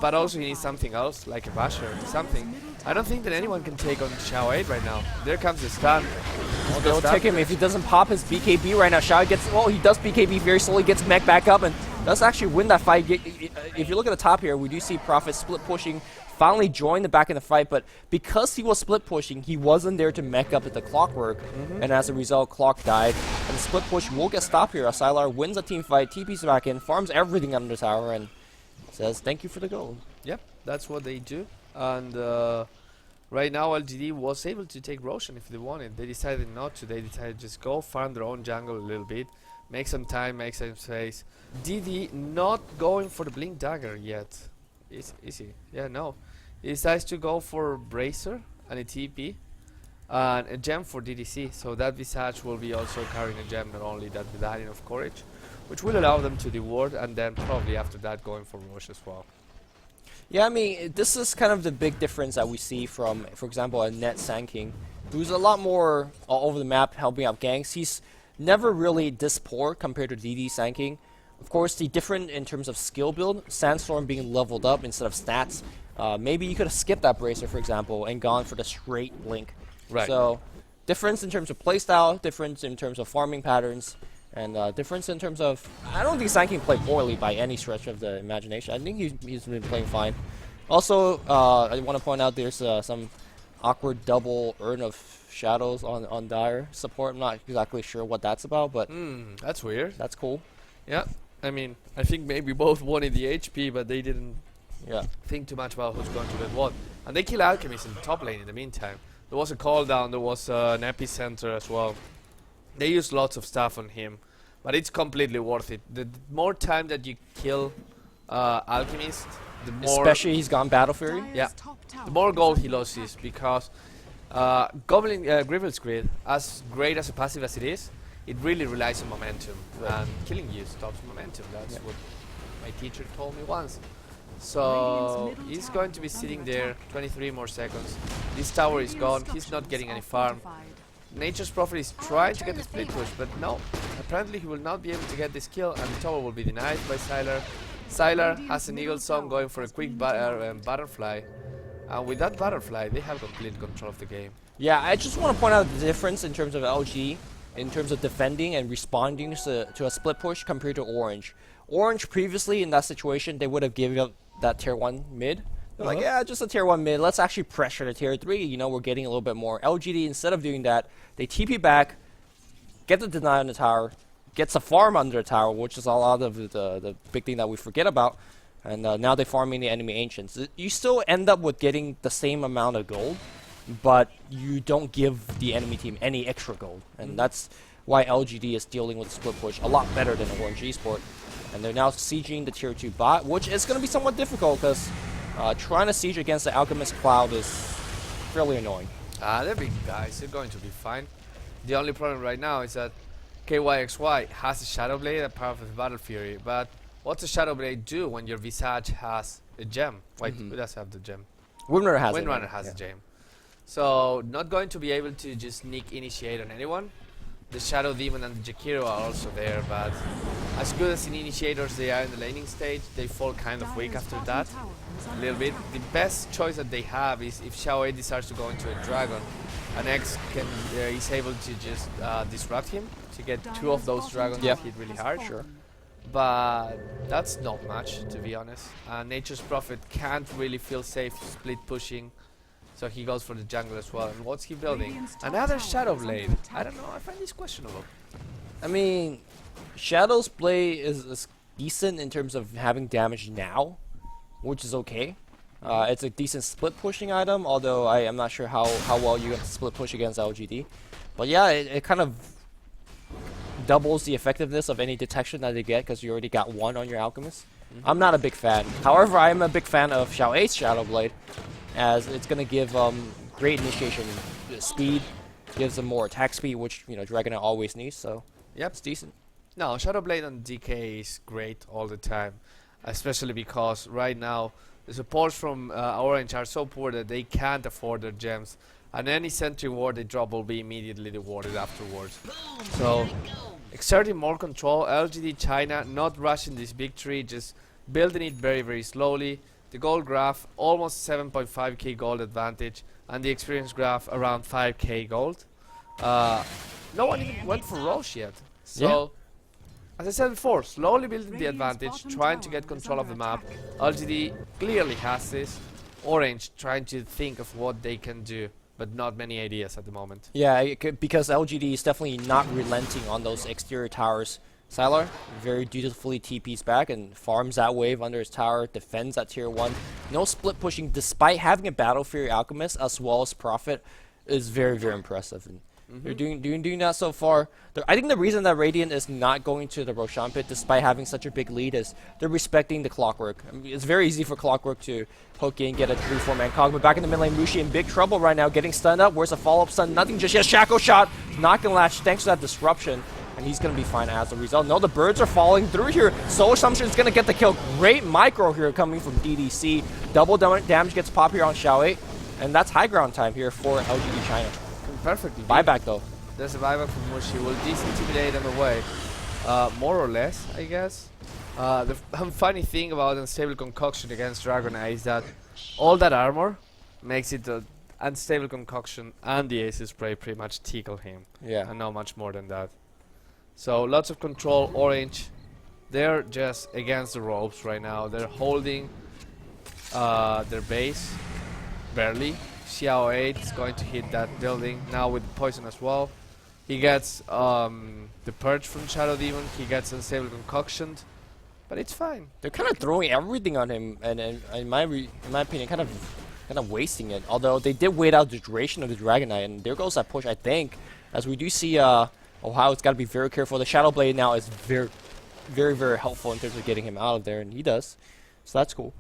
But also he needs something else, like a basher or something. I don't think that anyone can take on Xiao 8 right now. There comes the stun. They'll take him if he doesn't pop his BKB right now. Xiao gets, well, he does BKB very slowly, gets mech back up, and does actually win that fight. If you look at the top here, we do see Prophet split pushing, finally join the back in the fight, but because he was split pushing, he wasn't there to mech up at the Clockwork, and as a result, Clock died. And the split push will get stopped here. Sylar wins a team fight, TP's back in, farms everything under the tower, and says thank you for the gold. Yep, that's what they do. And right now LGD was able to take Roshan if they wanted. They decided not to. They decided to just go farm their own jungle a little bit, make some time, make some space. DD not going for the Blink Dagger yet. Is he? Yeah, no. He decides to go for Bracer and a TP and a gem for DDC. So that Visage will be also carrying a gem, not only that Medallion of Courage, which will allow them to reward, and then probably after that going for Roche as well. Yeah, I mean, this is kind of the big difference that we see from, for example, a Net Sandking, who's a lot more all over the map helping out ganks. He's never really this poor compared to DD Sandking. Of course, the different in terms of skill build, Sandstorm being leveled up instead of stats. Maybe you could have skipped that Bracer, for example, and gone for the straight Blink. Right. So, difference in terms of playstyle, difference in terms of farming patterns, and difference in terms of... I don't think Sandking played poorly by any stretch of the imagination. I think he's been playing fine. Also, I want to point out there's some awkward double Urn of Shadows on Dire support. I'm not exactly sure what that's about, but... that's weird. That's cool. Yeah. I mean, I think maybe both wanted the HP, but they didn't think too much about who's going to get what. And they kill Alchemist in the top lane in the meantime. There was a call down, there was an epicenter as well. They used lots of stuff on him, but it's completely worth it. The more time that you kill Alchemist, the more... Especially he's gone Battle Fury. Yeah. The more gold he loses, because Goblin Grivel's Grid, as great as a passive as it is, it really relies on momentum, and killing you stops momentum. That's what my teacher told me once. So he's going to be sitting there 23 more seconds. This tower is gone, he's not getting any farm. Nature's Prophet is trying to get the split push, but no. Apparently he will not be able to get this kill, and the tower will be denied by Sylar. Sylar has an Eagle Song going for a quick butterfly. And with that butterfly, they have complete control of the game. Yeah, I just want to point out the difference in terms of LG, in terms of defending and responding to a split push compared to Orange. Orange previously in that situation, they would have given up that tier 1 mid. They're like, yeah, just a tier 1 mid. Let's actually pressure the tier 3. You know, we're getting a little bit more. LGD, instead of doing that, they TP back, get the deny on the tower, gets a farm under the tower, which is a lot of the big thing that we forget about. And now they're farming the enemy ancients. You still end up with getting the same amount of gold, but you don't give the enemy team any extra gold. And that's why LGD is dealing with the split push a lot better than Orange Esport. And they're now sieging the tier 2 bot, which is going to be somewhat difficult because trying to siege against the Alchemist Cloud is fairly annoying. They're big guys, they're going to be fine. The only problem right now is that KYXY has a Shadow Blade and part of the Battle Fury, but what's a Shadow Blade do when your Visage has a gem? Wait, who does have the gem? Windrunner has it. Windrunner has a gem. So, not going to be able to just sneak initiate on anyone. The Shadow Demon and the Jakiro are also there, but as good as in initiators they are in the laning stage, they fall kind of weak after that. A little bit. The best choice that they have is if Xiao 8 decides to go into a dragon, and X is able to just disrupt him to get 2 of those dragons hit really hard. Sure. but that's not much, to be honest. Nature's Prophet can't really feel safe split pushing, so he goes for the jungle as well. And what's he building? Another Shadow Blade. I don't know, I find this questionable. I mean, Shadow's Blade is decent in terms of having damage now, which is okay. It's a decent split pushing item, although I am not sure how well you have to split push against LGD. But yeah, it kind of doubles the effectiveness of any detection that they get because you already got one on your Alchemist. I'm not a big fan. However, I am a big fan of Xiao 8's Shadow Blade, as it's going to give great initiation speed, gives them more attack speed, which Dragonite always needs, so yep, it's decent. No, Shadow Blade on DK is great all the time, especially because right now the supports from Orange are so poor that they can't afford their gems, and any sentry ward they drop will be immediately rewarded afterwards. So exerting more control, LGD China not rushing this victory, just building it very very slowly. The gold graph almost 7.5k gold advantage, and the experience graph around 5k gold. No one even went for Roche yet, so as I said before, slowly building the advantage, trying to get control of the map. LGD clearly has this. Orange trying to think of what they can do, but not many ideas at the moment. Yeah, because LGD is definitely not relenting on those exterior towers. Sylar very dutifully TPs back and farms that wave under his tower, defends at tier 1. No split pushing despite having a Battle Fury Alchemist as well as Prophet is very, very impressive. And they're doing that so far. I think the reason that Radiant is not going to the Roshan pit despite having such a big lead is they're respecting the Clockwork. I mean, it's very easy for Clockwork to hook in, get a 3-4 man cog, but back in the mid lane, Mushi in big trouble right now, getting stunned up. Where's the follow-up stun? Nothing just yet. Shackle shot, not gonna latch thanks to that disruption, and he's gonna be fine as a result. No, the birds are falling through here. Soul Assumption is gonna get the kill. Great micro here coming from DDC. Double damage gets pop here on Xiao 8, and that's high ground time here for LGD China. Perfectly. Buyback though. There's a buyback from Mushi. Will disintimidate them away, more or less, I guess. The funny thing about Unstable Concoction against Dragonite is that all that armor makes it Unstable Concoction and the Ace Spray pretty much tickle him. Yeah. And not much more than that. So lots of control. Orange, they're just against the ropes right now. They're holding their base barely. Xiao 8 is going to hit that building now with poison as well. He gets the Purge from Shadow Demon. He gets Unstable Concoction, but it's fine. They're kind of throwing everything on him, and in my opinion, kind of wasting it. Although they did wait out the duration of the Dragonite, and there goes that push. I think, as we do see, Ohio's got to be very careful. The Shadow Blade now is very, very, very helpful in terms of getting him out of there, and he does. So that's cool.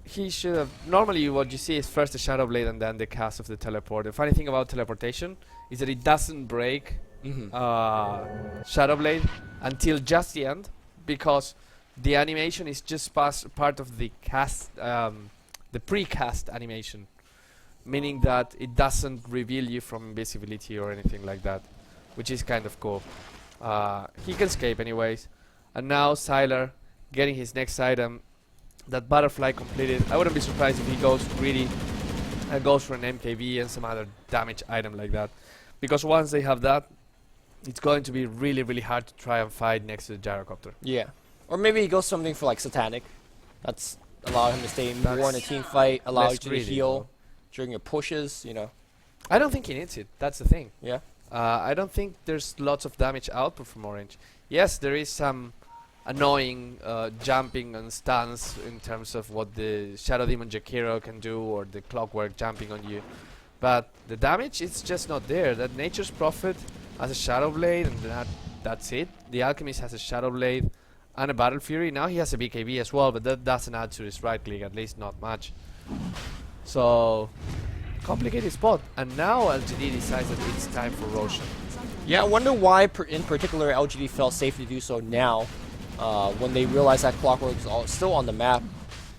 He should have. Normally, what you see is first the Shadow Blade and then the cast of the teleport. The funny thing about teleportation is that it doesn't break Shadow Blade until just the end, because the animation is just part of the cast, the pre-cast animation, meaning that it doesn't reveal you from invisibility or anything like that, which is kind of cool. He can escape anyways, and now Sylar getting his next item. That butterfly completed. I wouldn't be surprised if he goes greedy and goes for an MKB and some other damage item like that, because once they have that, it's going to be really, really hard to try and fight next to the gyrocopter. Yeah, or maybe he goes something for like Satanic. That's allow him to stay more in a team fight, allow you to heal during your pushes. I don't think he needs it. That's the thing. Yeah. I don't think there's lots of damage output from Orange. Yes, there is some annoying jumping and stuns in terms of what the Shadow Demon Jakiro can do, or the Clockwork jumping on you, but the damage is just not there. That Nature's Prophet has a Shadow Blade, and that's it. The Alchemist has a Shadow Blade and a Battle Fury. Now he has a BKB as well, but that doesn't add to his right click, at least not much. So complicated spot, and now LGD decides that it's time for Roshan. Yeah, I wonder why in particular LGD felt safe to do so now. When they realized that Clockwork is still on the map,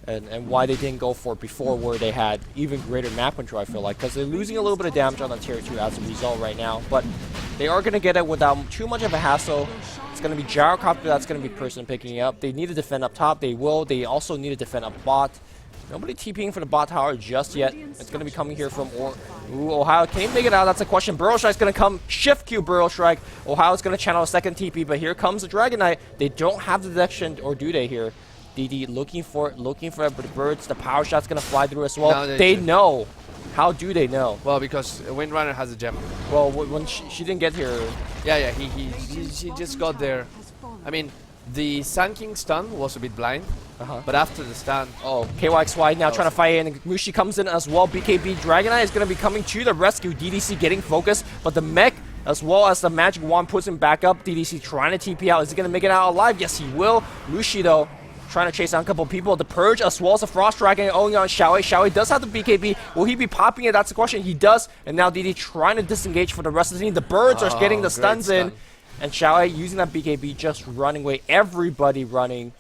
and why they didn't go for it before, where they had even greater map control, I feel like, because they're losing a little bit of damage on the tier 2 as a result right now, but they are going to get it without too much of a hassle. It's going to be Gyrocopter that's going to be person picking it up. They need to defend up top, they will. They also need to defend up bot. Nobody TPing for the bot tower just yet. It's going to be coming here from Ohio. Can he make it out? That's a question. Burrow Strike's going to come. Shift Q Burrow Strike. Ohio's going to channel a second TP, but here comes the Dragon Knight. They don't have the detection, or do they here? DD looking for the birds. The power shot's going to fly through as well. No, they know. How do they know? Well, because Windrunner has a gem. Well, when she didn't get here. Yeah, she just got there. I mean, the Sun King stun was a bit blind, but after the stun... Oh, KYXY now trying to fight in, and Mushi comes in as well. BKB Dragonite is going to be coming to the rescue. DDC getting focused, but the mech, as well as the magic wand, puts him back up. DDC trying to TP out. Is he going to make it out alive? Yes, he will. Mushi, though, trying to chase down a couple people. The Purge, as well as the Frost Dragon, owning on Xiaowei. Xiaowei does have the BKB. Will he be popping it? That's the question. He does. And now DD trying to disengage for the rest of the team. The birds are getting the stuns in. And Xiaowei using that BKB, just running away. Everybody running.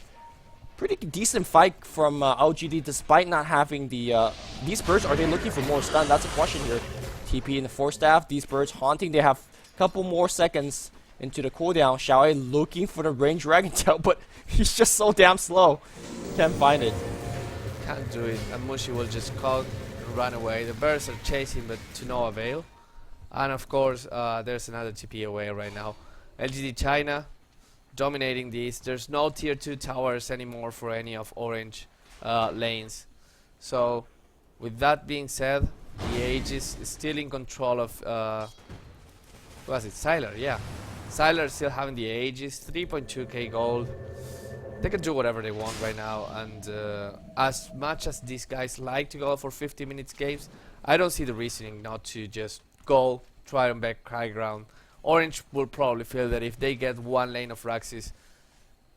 Pretty decent fight from LGD, despite not having the... these birds, are they looking for more stun? That's a question here. TP in the Force Staff. These birds haunting. They have a couple more seconds into the cooldown. Xiaowei looking for the range Dragon Tail, but he's just so damn slow. Can't find it. Can't do it. And Mushi will just call and run away. The birds are chasing, but to no avail. And of course, there's another TP away right now. LGD China dominating these. There's no tier 2 towers anymore for any of orange lanes. So with that being said, the Aegis is still in control of who was it? Sylar, yeah. Sylar is still having the Aegis, 3.2k gold. They can do whatever they want right now, and as much as these guys like to go for 50 minutes games, I don't see the reasoning not to just go try and back high ground. Orange will probably feel that if they get one lane of Raxis,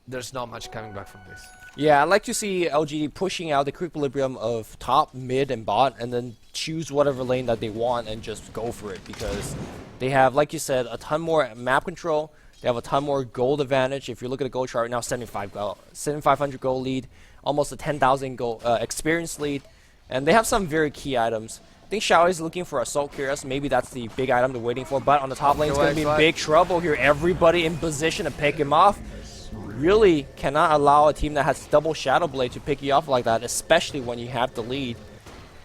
there's not much coming back from this. Yeah, I'd like to see LGD pushing out the equilibrium of top, mid, and bot, and then choose whatever lane that they want and just go for it, because they have, like you said, a ton more map control. They have a ton more gold advantage. If you look at the gold chart right now, 7,500 gold lead, almost a 10,000 gold experience lead, and they have some very key items. I think Xiao is looking for Assault Cuirass. Maybe that's the big item they're waiting for. But on the top lane, it's going to be in big trouble here. Everybody in position to pick him off. Really cannot allow a team that has double Shadow Blade to pick you off like that, especially when you have the lead.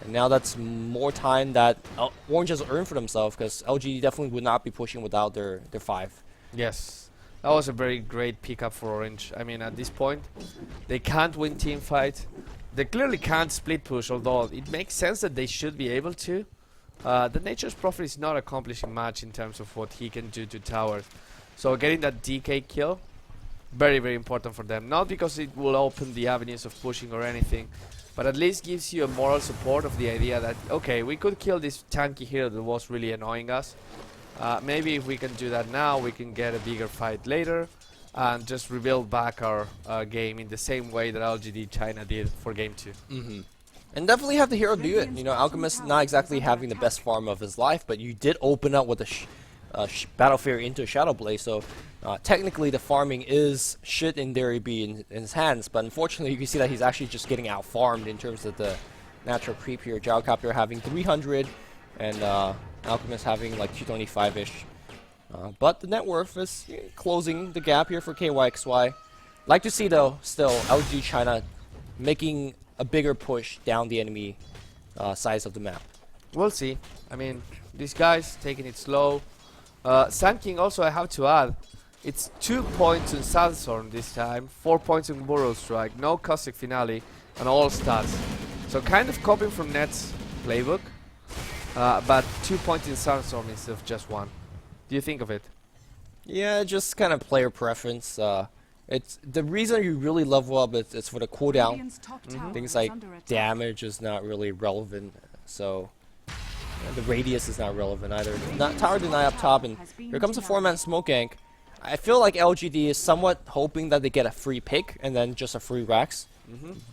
And now that's more time that Orange has earned for themselves, because LGD definitely would not be pushing without their 5. Yes, that was a very great pickup for Orange. I mean, at this point, they can't win team fight. They clearly can't split push, although it makes sense that they should be able to. The Nature's Prophet is not accomplishing much in terms of what he can do to towers. So getting that DK kill, very, very important for them. Not because it will open the avenues of pushing or anything, but at least gives you a moral support of the idea that, okay, we could kill this tanky hero that was really annoying us. Maybe if we can do that now, we can get a bigger fight later. And just rebuild back our game in the same way that LGD China did for game 2. And definitely have the hero do it. You know, Alchemist not exactly having the best farm of his life, but you did open up with a Battle Fury into a Shadow Blade, so technically the farming should in theory be in his hands, but unfortunately you can see that he's actually just getting out farmed in terms of the natural creep here. Gyrocopter having 300 and Alchemist having like 225-ish. But the net worth is closing the gap here for KYXY. Like to see, though, still LG China making a bigger push down the enemy size of the map. We'll see. I mean, these guys taking it slow. Sun King also, I have to add, it's 2 points in Sandstorm this time, 4 points in Burrow Strike, no Caustic Finale, and all stats. So kind of copying from Net's playbook, but 2 points in Sandstorm instead of just 1. Do you think of it? Yeah, just kind of player preference. It's the reason you really level up is for the cooldown. Things like damage is not really relevant, so the radius is not relevant either. Tower deny up top, and here comes a 4-man smoke gank. I feel like LGD is somewhat hoping that they get a free pick and then just a free Rax,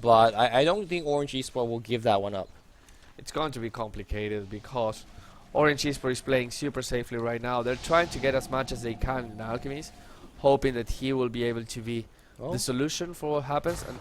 but I don't think Orange Esport will give that one up. It's going to be complicated because Orange Esport is playing super safely right now. They're trying to get as much as they can in Alchemist, hoping that he will be able to be the solution for what happens. And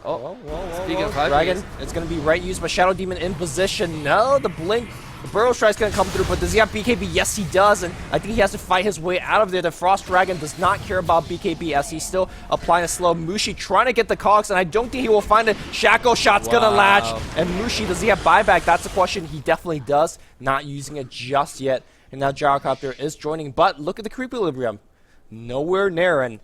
speaking of Dragon, it's going to be right used by Shadow Demon in position. No, the Blink. The Burrow Strike's going to come through, but does he have BKB? Yes, he does, and I think he has to fight his way out of there. The Frost Dragon does not care about BKB as he's still applying a slow. Mushi trying to get the cogs, and I don't think he will find it. Shackle Shot's going to latch, and Mushi, does he have buyback? That's the question. He definitely does, not using it just yet. And now Gyrocopter is joining, but look at the creep equilibrium. Nowhere near, and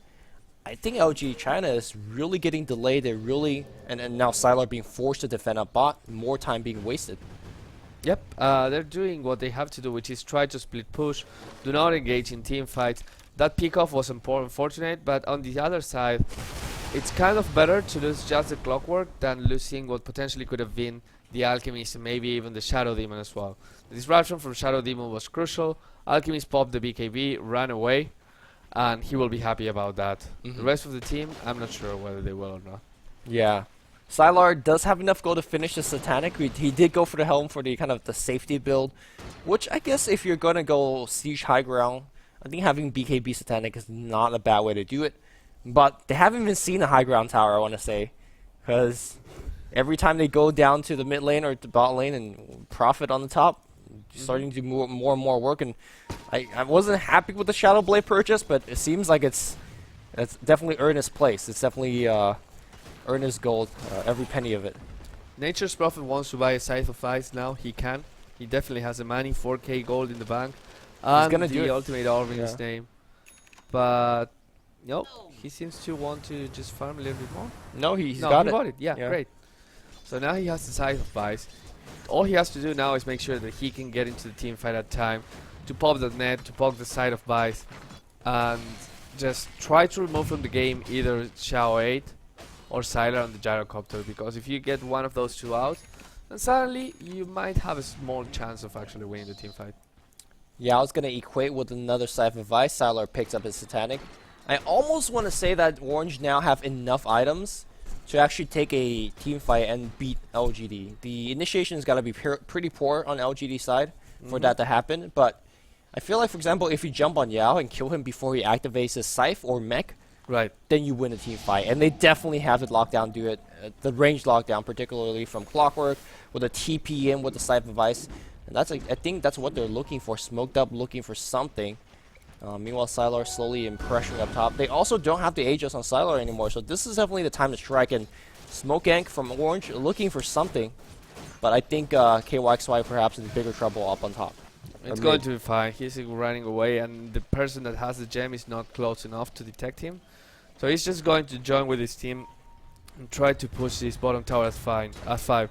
I think LG China is really getting delayed. They're really, and now Sylar being forced to defend a bot, more time being wasted. Yep, they're doing what they have to do, which is try to split push, do not engage in team fights. That pick-off was unfortunate, but on the other side, it's kind of better to lose just the Clockwork than losing what potentially could have been the Alchemist and maybe even the Shadow Demon as well. The disruption from Shadow Demon was crucial. Alchemist popped the BKB, ran away, and he will be happy about that. The rest of the team, I'm not sure whether they will or not. Yeah. Sylar does have enough gold to finish the Satanic. He did go for the Helm for the kind of the safety build, which I guess if you're going to go Siege High Ground, I think having BKB Satanic is not a bad way to do it. But they haven't even seen a High Ground Tower, I want to say, because every time they go down to the mid lane or the bot lane and profit on the top, starting to do more and more work. And I wasn't happy with the Shadow Blade purchase, but it seems like it's definitely earned its place. It's definitely earn his gold, every penny of it. Nature's Prophet wants to buy a Scythe of Ice now. He can. He definitely has the money, 4k gold in the bank. And gonna do the it. ultimate orb in his name. But, nope, he seems to want to just farm a little bit more. No, he bought it. Yeah, great. So now he has the Scythe of Ice. All he has to do now is make sure that he can get into the team fight at time, to pop the net, to pop the Scythe of Ice, and just try to remove from the game either Xiao 8 or Sylar on the Gyrocopter, because if you get one of those two out, then suddenly you might have a small chance of actually winning the team fight. Yeah, I was going to equate with another Scythe of Ice. Sylar picks up his Satanic. I almost want to say that Orange now have enough items to actually take a team fight and beat LGD. The initiation's got to be pretty poor on LGD side for that to happen, but I feel like, for example, if you jump on Yao and kill him before he activates his Scythe or Mech, then you win a team fight. And they definitely have the lockdown do it. The range lockdown, particularly from Clockwork, with a TP in with the Scythe of Ice. And that's I think that's what they're looking for. Smoked up, looking for something. Meanwhile, Sylar slowly pressuring up top. They also don't have the Aegis on Sylar anymore, so this is definitely the time to strike. And Smoke Yank from Orange looking for something. But I think KYXY perhaps in bigger trouble up on top. It's going to be fine. He's running away, and the person that has the gem is not close enough to detect him. So he's just going to join with his team and try to push this bottom tower at 5.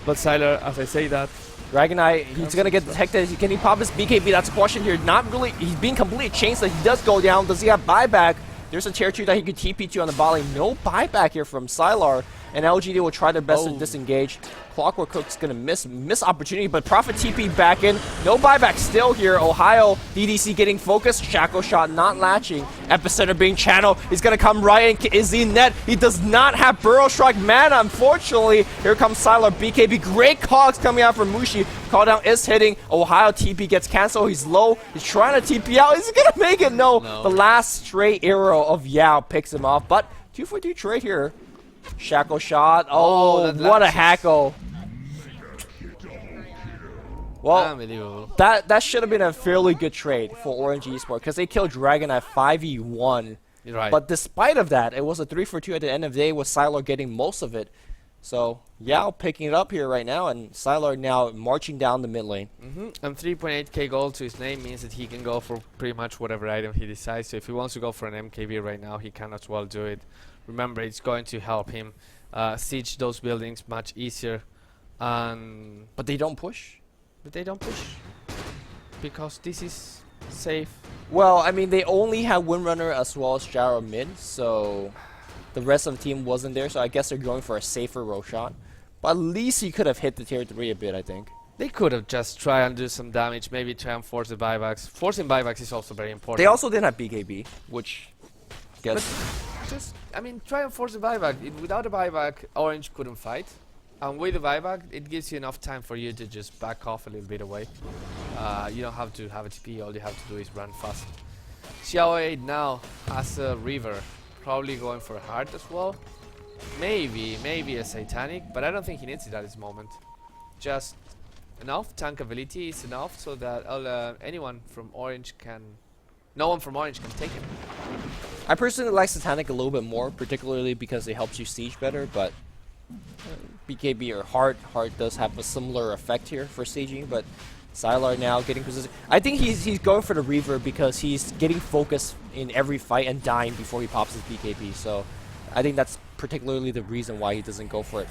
But Sylar, as I say that, Dragon Eye, he's going to get detected. Can he pop his BKB? That's a question here. Not really. He's being completely changed. That he does go down. Does he have buyback? There's a tier 2 that he could TP to on the bot lane. No buyback here from Sylar. And LGD will try their best to disengage. Clockwork Cook's going to miss opportunity, but Prophet TP back in. No buyback still here. Ohio, DDC getting focused. Shackle Shot not latching. Epicenter being channeled. He's going to come right in. Is he net? He does not have Burrow Strike mana, unfortunately. Here comes Sylar BKB. Great cogs coming out from Mushi. Call down is hitting. Ohio TP gets canceled. He's low. He's trying to TP out. Is he going to make it? No. The last stray arrow of Yao picks him off, but 2-for-2 trade here. Shackle Shot. Oh, what a hackle. Well, that should have been a fairly good trade for Orange Esports because they killed Dragon at 5v1. But despite of that, it was a 3-for-2 at the end of the day with Sylar getting most of it. So, Yao picking it up here right now, and Sylar now marching down the mid lane. And 3.8k gold to his name means that he can go for pretty much whatever item he decides. So if he wants to go for an MKB right now, he can as well do it. Remember, it's going to help him siege those buildings much easier. But they don't push? But they don't push. Because this is safe. Well, I mean, they only have Windrunner as well as Gyro mid, so the rest of the team wasn't there, so I guess they're going for a safer Roshan. But at least he could have hit the tier 3 a bit, I think. They could have just tried and do some damage, maybe try and force the buybacks. Forcing buybacks is also very important. They also didn't have BKB, which I mean, try and force a buyback. Without a buyback, Orange couldn't fight. And with the buyback, it gives you enough time for you to just back off a little bit away. You don't have to have a TP, all you have to do is run fast. Xiao 8 now has a river. probably going for a heart as well. Maybe a satanic, but I don't think he needs it at this moment. Just enough tankability is enough so that anyone from orange can, no one from orange can take it. I personally like satanic a little bit more, particularly because it helps you siege better, but BKB or Heart does have a similar effect here for sieging, but Sylar now getting position. I think he's going for the reverb because he's getting focused in every fight and dying before he pops his BKB, so I think that's particularly the reason why he doesn't go for it.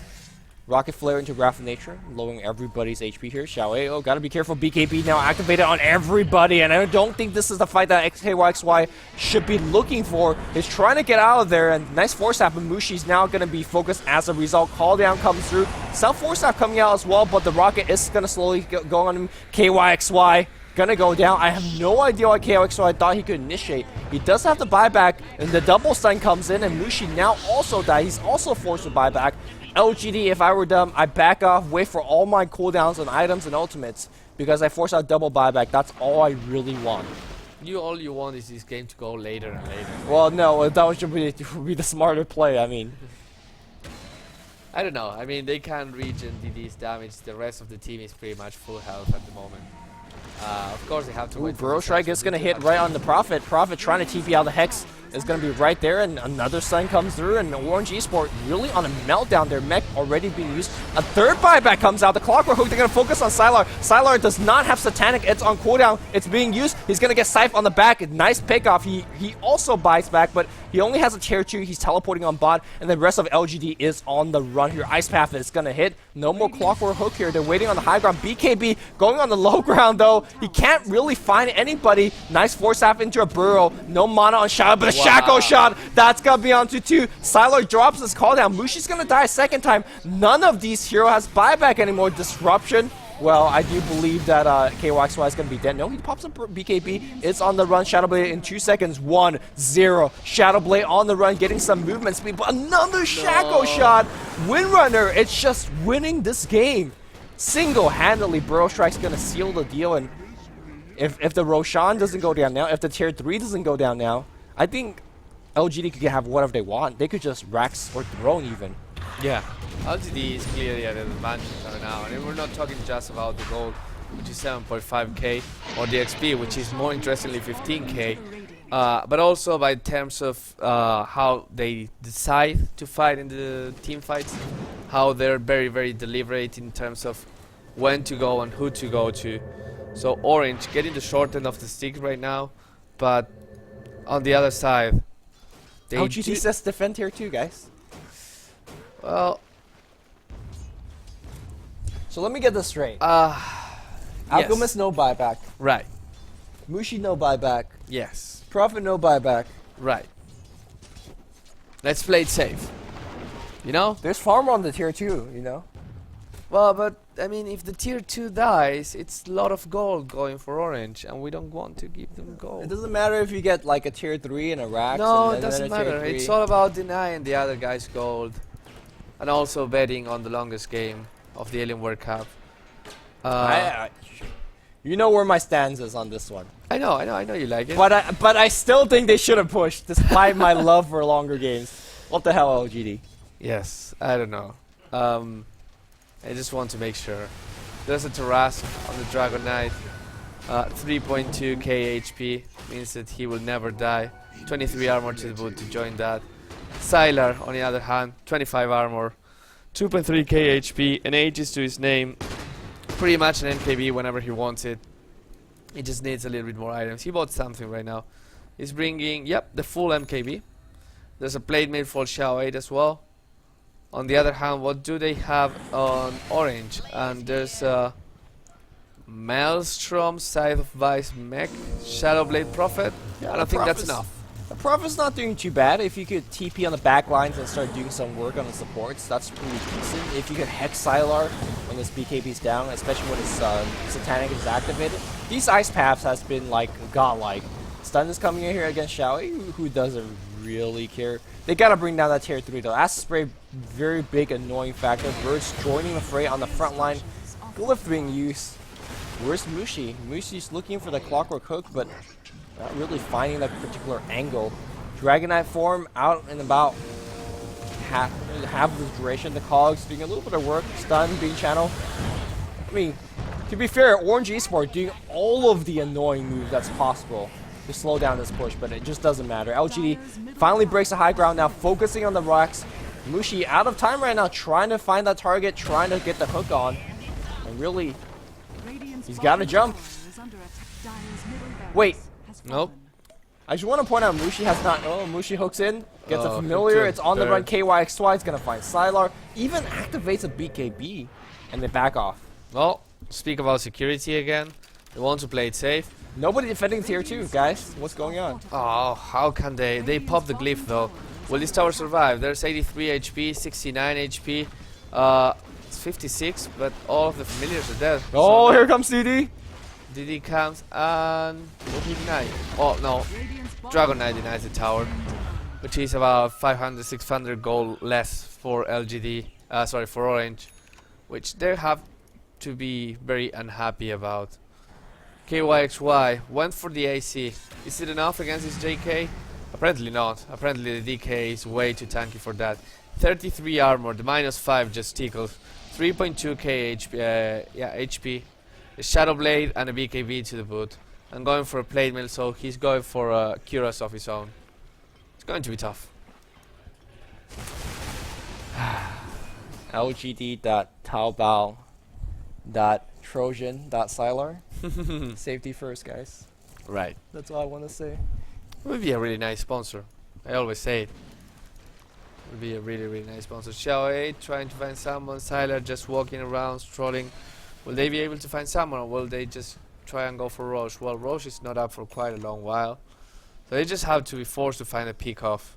Rocket Flare into Wrath of Nature, lowering everybody's HP here. Xiao gotta be careful. BKB now activated on everybody, and I don't think this is the fight that XKYXY should be looking for. He's trying to get out of there, and nice force tap, and Mushi's now gonna be focused as a result. Call down comes through. Self force tap coming out as well, but the rocket is gonna slowly go on him. KYXY gonna go down. I have no idea why KYXY thought he could initiate. He does have the buyback, and the double stun comes in, and Mushi now also died. He's also forced to buy back. LGD, if I were them, I back off, wait for all my cooldowns on items and ultimates, because I force out double buyback. That's all I really want. All you want is this game to go later and later. Well, no, that should be the smarter play, I mean. I don't know. I mean, they can regen DD's damage. The rest of the team is pretty much full health at the moment. Of course, they have to wait. Burrow Strike is going to hit right on the Prophet. Prophet trying to TP out the Hex is going to be right there, and another stun comes through, and Orange Esport really on a meltdown. Their mech already being used. A third buyback comes out. The Clockwork Hook, they're going to focus on Sylar. Sylar does not have Satanic. It's on cooldown. It's being used. He's going to get Scythe on the back. Nice pickoff. He also buys back, but he only has a tier 2. He's teleporting on bot, and the rest of LGD is on the run here. Ice Path is going to hit. No more Clockwork Hook here. They're waiting on the high ground. BKB going on the low ground, though. He can't really find anybody. Nice force tap into a Burrow. No mana on Shadow, but a Shaco shot. That's going to be onto 2. Sylar drops his call down. Mushi's going to die a second time. None of these heroes has buyback anymore. Disruption. Well, I do believe that KYXY is going to be dead. No, he pops up BKB. It's on the run. Shadowblade in 2 seconds. 1-0. Shadowblade on the run, getting some movement speed. But another Shaco shot. Windrunner, it's just winning this game. Single-handedly, Burrow Strike's going to seal the deal. And if the Roshan doesn't go down now, if the tier 3 doesn't go down now, I think LGD could have whatever they want. They could just Rax or Throne even. Yeah, LGD is clearly at an advantage right now, and we're not talking just about the gold, which is 7.5k, or the XP, which is more interestingly 15k, but also by terms of how they decide to fight in the team fights, how they're very, very deliberate in terms of when to go and who to go to. So Orange getting the short end of the stick right now, but on the other side, LGD says defend tier 2, guys. Well, so let me get this straight. yes. Alchemist no buyback. Right. Mushi no buyback. Yes. Prophet no buyback. Right. Let's play it safe. You know? There's farmer on the tier 2, you know? Well, but I mean, if the tier 2 dies, it's a lot of gold going for Orange, and we don't want to give them gold. It doesn't matter if you get like a tier 3 and a Rax. No, and it doesn't matter. It's all about denying the other guy's gold. And also betting on the longest game of the Alienware Cup. You know where my stance is on this one. I know you like it. But I still think they should have pushed, despite my love for longer games. What the hell, LGD? Yes, I don't know. I just want to make sure. There's a Tarask on the Dragon Knight. 3.2k HP means that he will never die. 23 armor to the boot to join that. Sylar, on the other hand, 25 armor, 2.3k HP, and Aegis to his name. Pretty much an NKB whenever he wants it. He just needs a little bit more items. He bought something right now. He's bringing, yep, the full MKB. There's a plate made for Xiao 8 as well. On the other hand, what do they have on Orange? And there's a Maelstrom, Scythe of Vice Mech, Shadowblade Prophet. Yeah, I don't think that's enough. The Prophet's not doing too bad. If you could TP on the back lines and start doing some work on the supports, that's pretty decent. If you could Hex Sylar when this BKB's down, especially when his Satanic is activated. These Ice Paths has been like godlike. Stun is coming in here against Xiaoi, who doesn't really care. They gotta bring down that tier 3 though. Acid Spray, very big annoying factor. Birds joining the fray on the front line. Glyph being used. Where's Mushi? Mushi's looking for the Clockwork Hook, but not really finding that particular angle. Dragonite form out in about half the duration. The cogs doing a little bit of work. Stun being channeled. I mean, to be fair, Orange Esport doing all of the annoying moves that's possible to slow down this push, but it just doesn't matter. LGD finally breaks the high ground now, focusing on the rocks. Mushi out of time right now, trying to find that target, trying to get the hook on. And really, he's got to jump. Wait. Nope. I just want to point out Mushi has not... Oh, Mushi hooks in, gets a Oh, familiar, it's on the run. better. KYXY is going to find Sylar, even activates a BKB, and they back off. Well, speak about security again. They want to play it safe. Nobody defending tier 2, guys. What's going on? Oh, how can they? They pop the glyph though. Will this tower survive? There's 83 HP, 69 HP, it's 56, but all of the familiars are dead. Oh, So here comes CD. DD comes and will he deny? Oh no, Dragon Knight denies the tower, which is about 500, 600 gold less for LGD. Sorry, for Orange, which they have to be very unhappy about. KYXY went for the AC. Is it enough against this JK? Apparently not. Apparently the DK is way too tanky for that. 33 armor, the -5 just tickles. 3.2k HP. A Shadow Blade and a BKB to the boot. I'm going for a plate mill, so he's going for a Cuirass of his own. It's going to be tough. LGD.taobao.trojan.sylar. Safety first, guys. Right. That's all I want to say. It would be a really nice sponsor. I always say it. It would be a really, really nice sponsor. Xiao 8 trying to find someone. Sylar just walking around, strolling. Will they be able to find someone, or will they just try and go for Roche? Well, Roche is not up for quite a long while. So they just have to be forced to find a pick-off.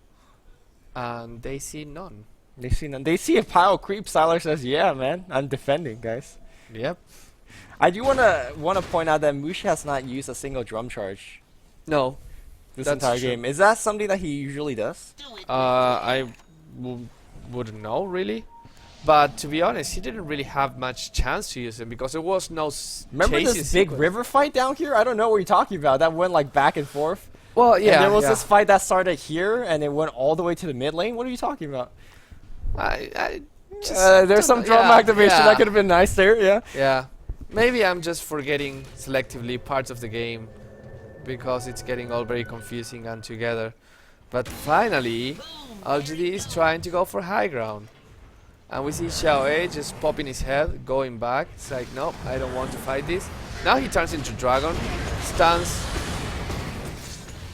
And they see none. They see none. They see a pile of creep. Sylar says, yeah, man, I'm defending, guys. Yep. I do want to point out that Mushi has not used a single drum charge No. this That's entire true. game. Is that something that he usually does? I wouldn't know, really. But to be honest, he didn't really have much chance to use him because there was no Remember chasing this big sequence. river fight down here? I don't know what you're talking about. That went like back and forth. Well, yeah. And there was yeah. this fight that started here and it went all the way to the mid lane. What are you talking about? I just There's some don't- drum yeah, activation yeah. that could have been nice there, yeah. Yeah. Maybe I'm just forgetting selectively parts of the game because it's getting all very confusing and together. But finally, LGD is trying to go for high ground. And we see Xiao A just popping his head, going back. It's like, nope, I don't want to fight this. Now he turns into Dragon, stuns.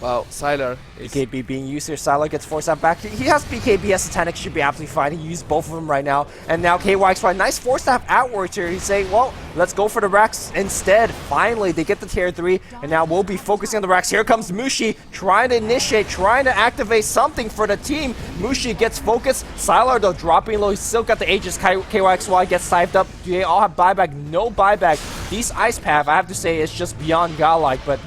Wow, Sylar is... BKB being used here. Sylar gets forced out back. He has BKB as Satanic, should be absolutely fine. He used both of them right now. And now KYXY, nice force staff outwards here. He's saying, well, let's go for the racks instead. Finally, they get the tier 3. And now we'll be focusing on the racks. Here comes Mushi, trying to initiate, trying to activate something for the team. Mushi gets focused. Sylar, though, dropping low. He's still got the Aegis. KYXY gets scythed up. Do they all have buyback? No buyback. These Ice Path, I have to say, is just beyond godlike, but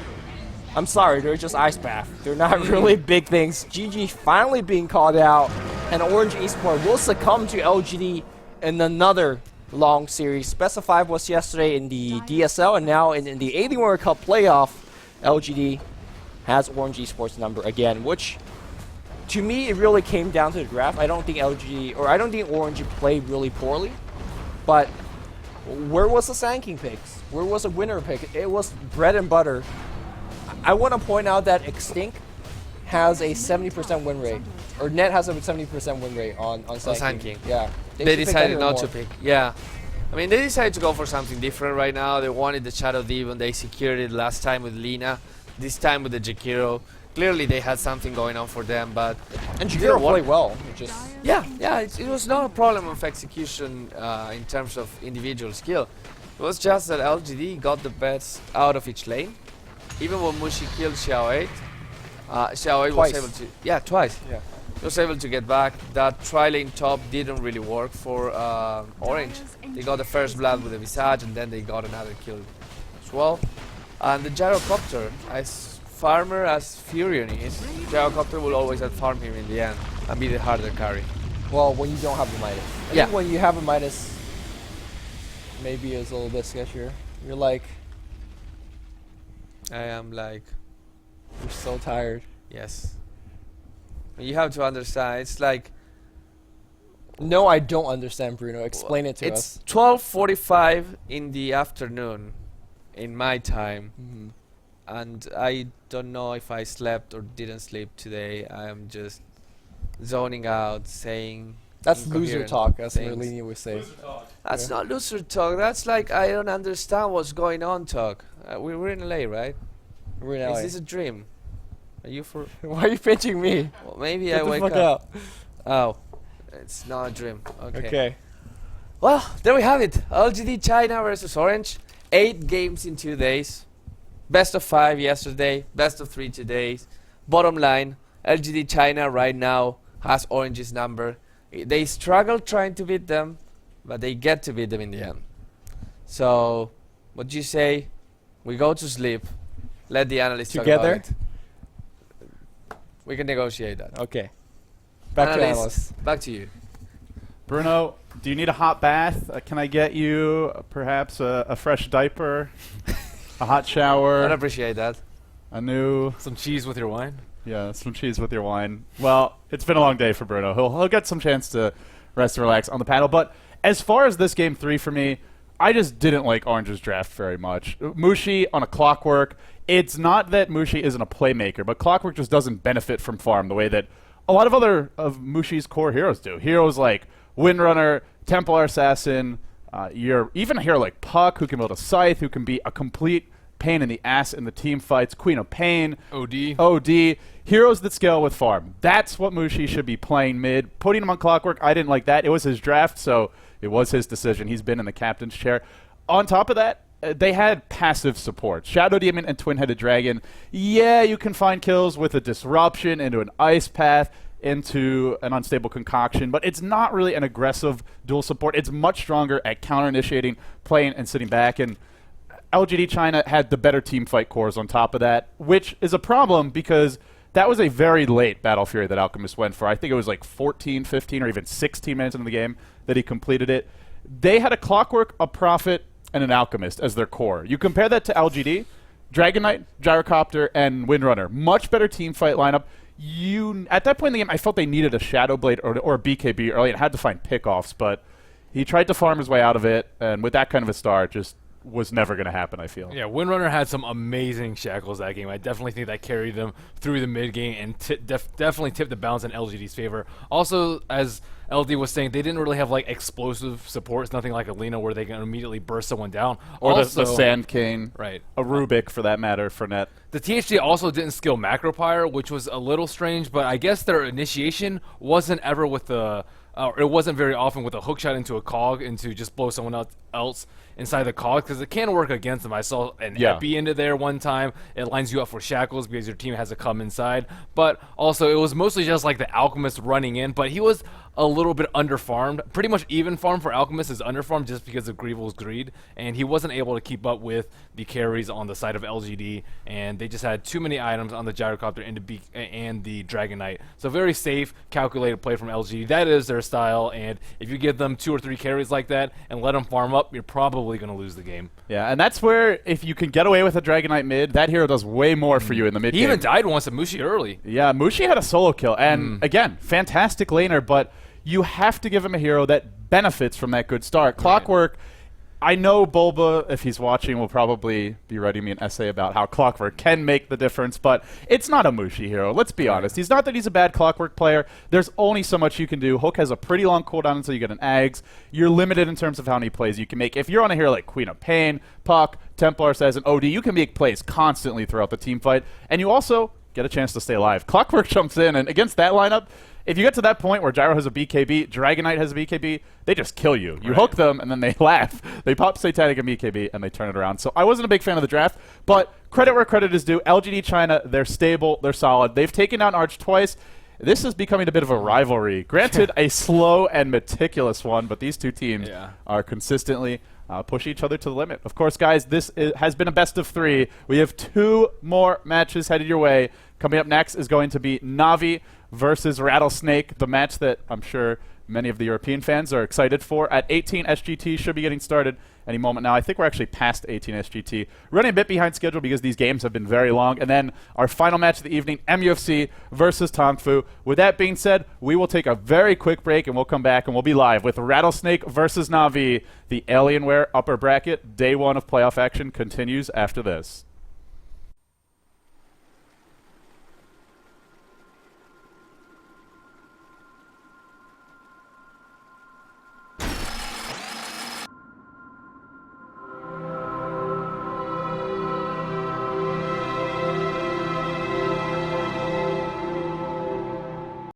I'm sorry, they're just Ice Path. They're not really big things. GG finally being called out, and Orange Esport will succumb to LGD in another long series. Best of 5 was yesterday in the DSL, and now in the Alienware Cup playoff, LGD has Orange Esport's number again, which, to me, it really came down to the draft. I don't think Orange played really poorly, but where was the Sand King picks? Where was the winner pick? It was bread and butter. I want to point out that Extinct has a 70% win rate, or Net has a 70% win rate on Sand King. Yeah. They should pick decided Ender not more. to pick. Yeah. I mean, they decided to go for something different right now. They wanted the Shadow Demon. They secured it last time with Lina. This time with the Jakiro. Clearly, they had something going on for them, but... And didn't Jakiro work. played well. Just Yeah, it was not a problem of execution in terms of individual skill. It was just that LGD got the best out of each lane. Even when Mushi killed Xiao 8, Xiao 8 was able to... Yeah, twice. Yeah. He was able to get back. That tri-lane top didn't really work for Orange. They got the first blood with the Visage, and then they got another kill as well. And the Gyrocopter, as farmer as Furion is, Gyrocopter will always outfarm him in the end and be the harder carry. well, when you don't have a Midas. I Yeah. think when you have a Midas, maybe it's a little bit sketchier. You're like, I am like, you're so tired. yes. You have to understand. It's like No, I don't understand, Bruno. Explain it to us. It's 12:45 in the afternoon, in my time, and I don't know if I slept or didn't sleep today. I am just zoning out, saying. That's loser incoherent talk, as things. Merlini would say. That's not loser talk. That's like I don't understand what's going on talk. We're in LA, right? We're in LA. Is this a dream? Are you for? Why are you pinching me? Well, maybe Get I the wake fuck up. out. Oh, it's not a dream. Okay. Okay. Well, there we have it. LGD China versus Orange. 8 games in 2 days. Best of 5 yesterday. Best of 3 today. Bottom line, LGD China right now has Orange's number. They struggle trying to beat them, but they get to beat them in the end. So, what do you say? We go to sleep. Let the analysts Together? talk about it. We can negotiate that. Okay. Back to Analysts, analysts. back to you. Bruno, do you need a hot bath? Can I get you perhaps a fresh diaper, a hot shower, I'd appreciate that. a new Some cheese with your wine? some cheese with your wine? Well, it's been a long day for Bruno. He'll get some chance to rest and relax on the panel. But as far as this game 3 for me, I just didn't like Orange's draft very much. Mushi on a Clockwork. It's not that Mushi isn't a playmaker, but Clockwork just doesn't benefit from farm the way that a lot of other of Mushi's core heroes do. Heroes like Windrunner, Templar Assassin, even a hero like Puck, who can build a Scythe, who can be a complete pain in the ass in the team fights, Queen of Pain, OD, heroes that scale with farm. That's what Mushi should be playing mid. Putting him on Clockwork, I didn't like that. It was his draft, so it was his decision. He's been in the captain's chair. On top of that, they had passive support. Shadow Demon and Twin-Headed Dragon. Yeah, you can find kills with a Disruption into an Ice Path, into an Unstable Concoction, but it's not really an aggressive dual support. It's much stronger at counter-initiating, playing, and sitting back. And LGD China had the better team fight cores on top of that, which is a problem because that was a very late Battle Fury that Alchemist went for. I think it was like 14, 15, or even 16 minutes into the game that he completed it. They had a Clockwork, a Prophet, and an Alchemist as their core. You compare that to LGD, Dragon Knight, Gyrocopter, and Windrunner. Much better team fight lineup. At that point in the game, I felt they needed a Shadow Blade or a BKB early and had to find pickoffs, but he tried to farm his way out of it, and with that kind of a start, just was never going to happen, I feel. Yeah, Windrunner had some amazing shackles that game. I definitely think that carried them through the mid game and definitely tipped the balance in LGD's favor. Also, as LD was saying, they didn't really have like explosive support. It's nothing like Alina where they can immediately burst someone down. Or also, the Sand King. Right. A Rubik, for that matter, for net. The THD also didn't skill Macropyre, which was a little strange, but I guess their initiation wasn't ever with the... it wasn't very often with a hookshot into a cog into just blow someone else inside the cog, because it can work against them. I saw an epi into there one time. It lines you up for shackles because your team has to come inside. But also, it was mostly just like the Alchemist running in, but he was a little bit underfarmed. Pretty much even farm for Alchemist is underfarmed just because of Grievel's greed, and he wasn't able to keep up with the carries on the side of LGD, and they just had too many items on the Gyrocopter and the Dragon Knight. So very safe, calculated play from LGD. That is their style, and if you give them 2 or 3 carries like that and let them farm up, you're probably going to lose the game. Yeah, and that's where, if you can get away with a Dragon Knight mid, that hero does way more for you in the mid game. He even died once at Mushi early. Yeah, Mushi had a solo kill, and again, fantastic laner, but you have to give him a hero that benefits from that good start. Clockwork, I know Bulba, if he's watching, will probably be writing me an essay about how Clockwork can make the difference, but it's not a Mushi hero. Let's be honest. He's not that he's a bad Clockwork player. There's only so much you can do. Hook has a pretty long cooldown until you get an Ags. You're limited in terms of how many plays you can make. If you're on a hero like Queen of Pain, Puck, Templar Assassin, OD, you can make plays constantly throughout the team fight, and you also get a chance to stay alive. Clockwork jumps in, and against that lineup, if you get to that point where Gyro has a BKB, Dragon Knight has a BKB, they just kill you. You hook them, and then they laugh. They pop Satanic and BKB, and they turn it around. So I wasn't a big fan of the draft, but credit where credit is due. LGD China, they're stable, they're solid. They've taken down Arch twice. This is becoming a bit of a rivalry. Granted, a slow and meticulous one, but these two teams are consistently push each other to the limit. Of course, guys, this has been a best of 3. We have 2 more matches headed your way. Coming up next is going to be Na'Vi versus Rattlesnake, the match that I'm sure many of the European fans are excited for. At 18 SGT, should be getting started any moment now. I think we're actually past 18 SGT. Running a bit behind schedule because these games have been very long. And then our final match of the evening, MUFC versus Tongfu. With that being said, we will take a very quick break and we'll come back and we'll be live with Rattlesnake versus Na'Vi. The Alienware upper bracket, day 1 of playoff action continues after this.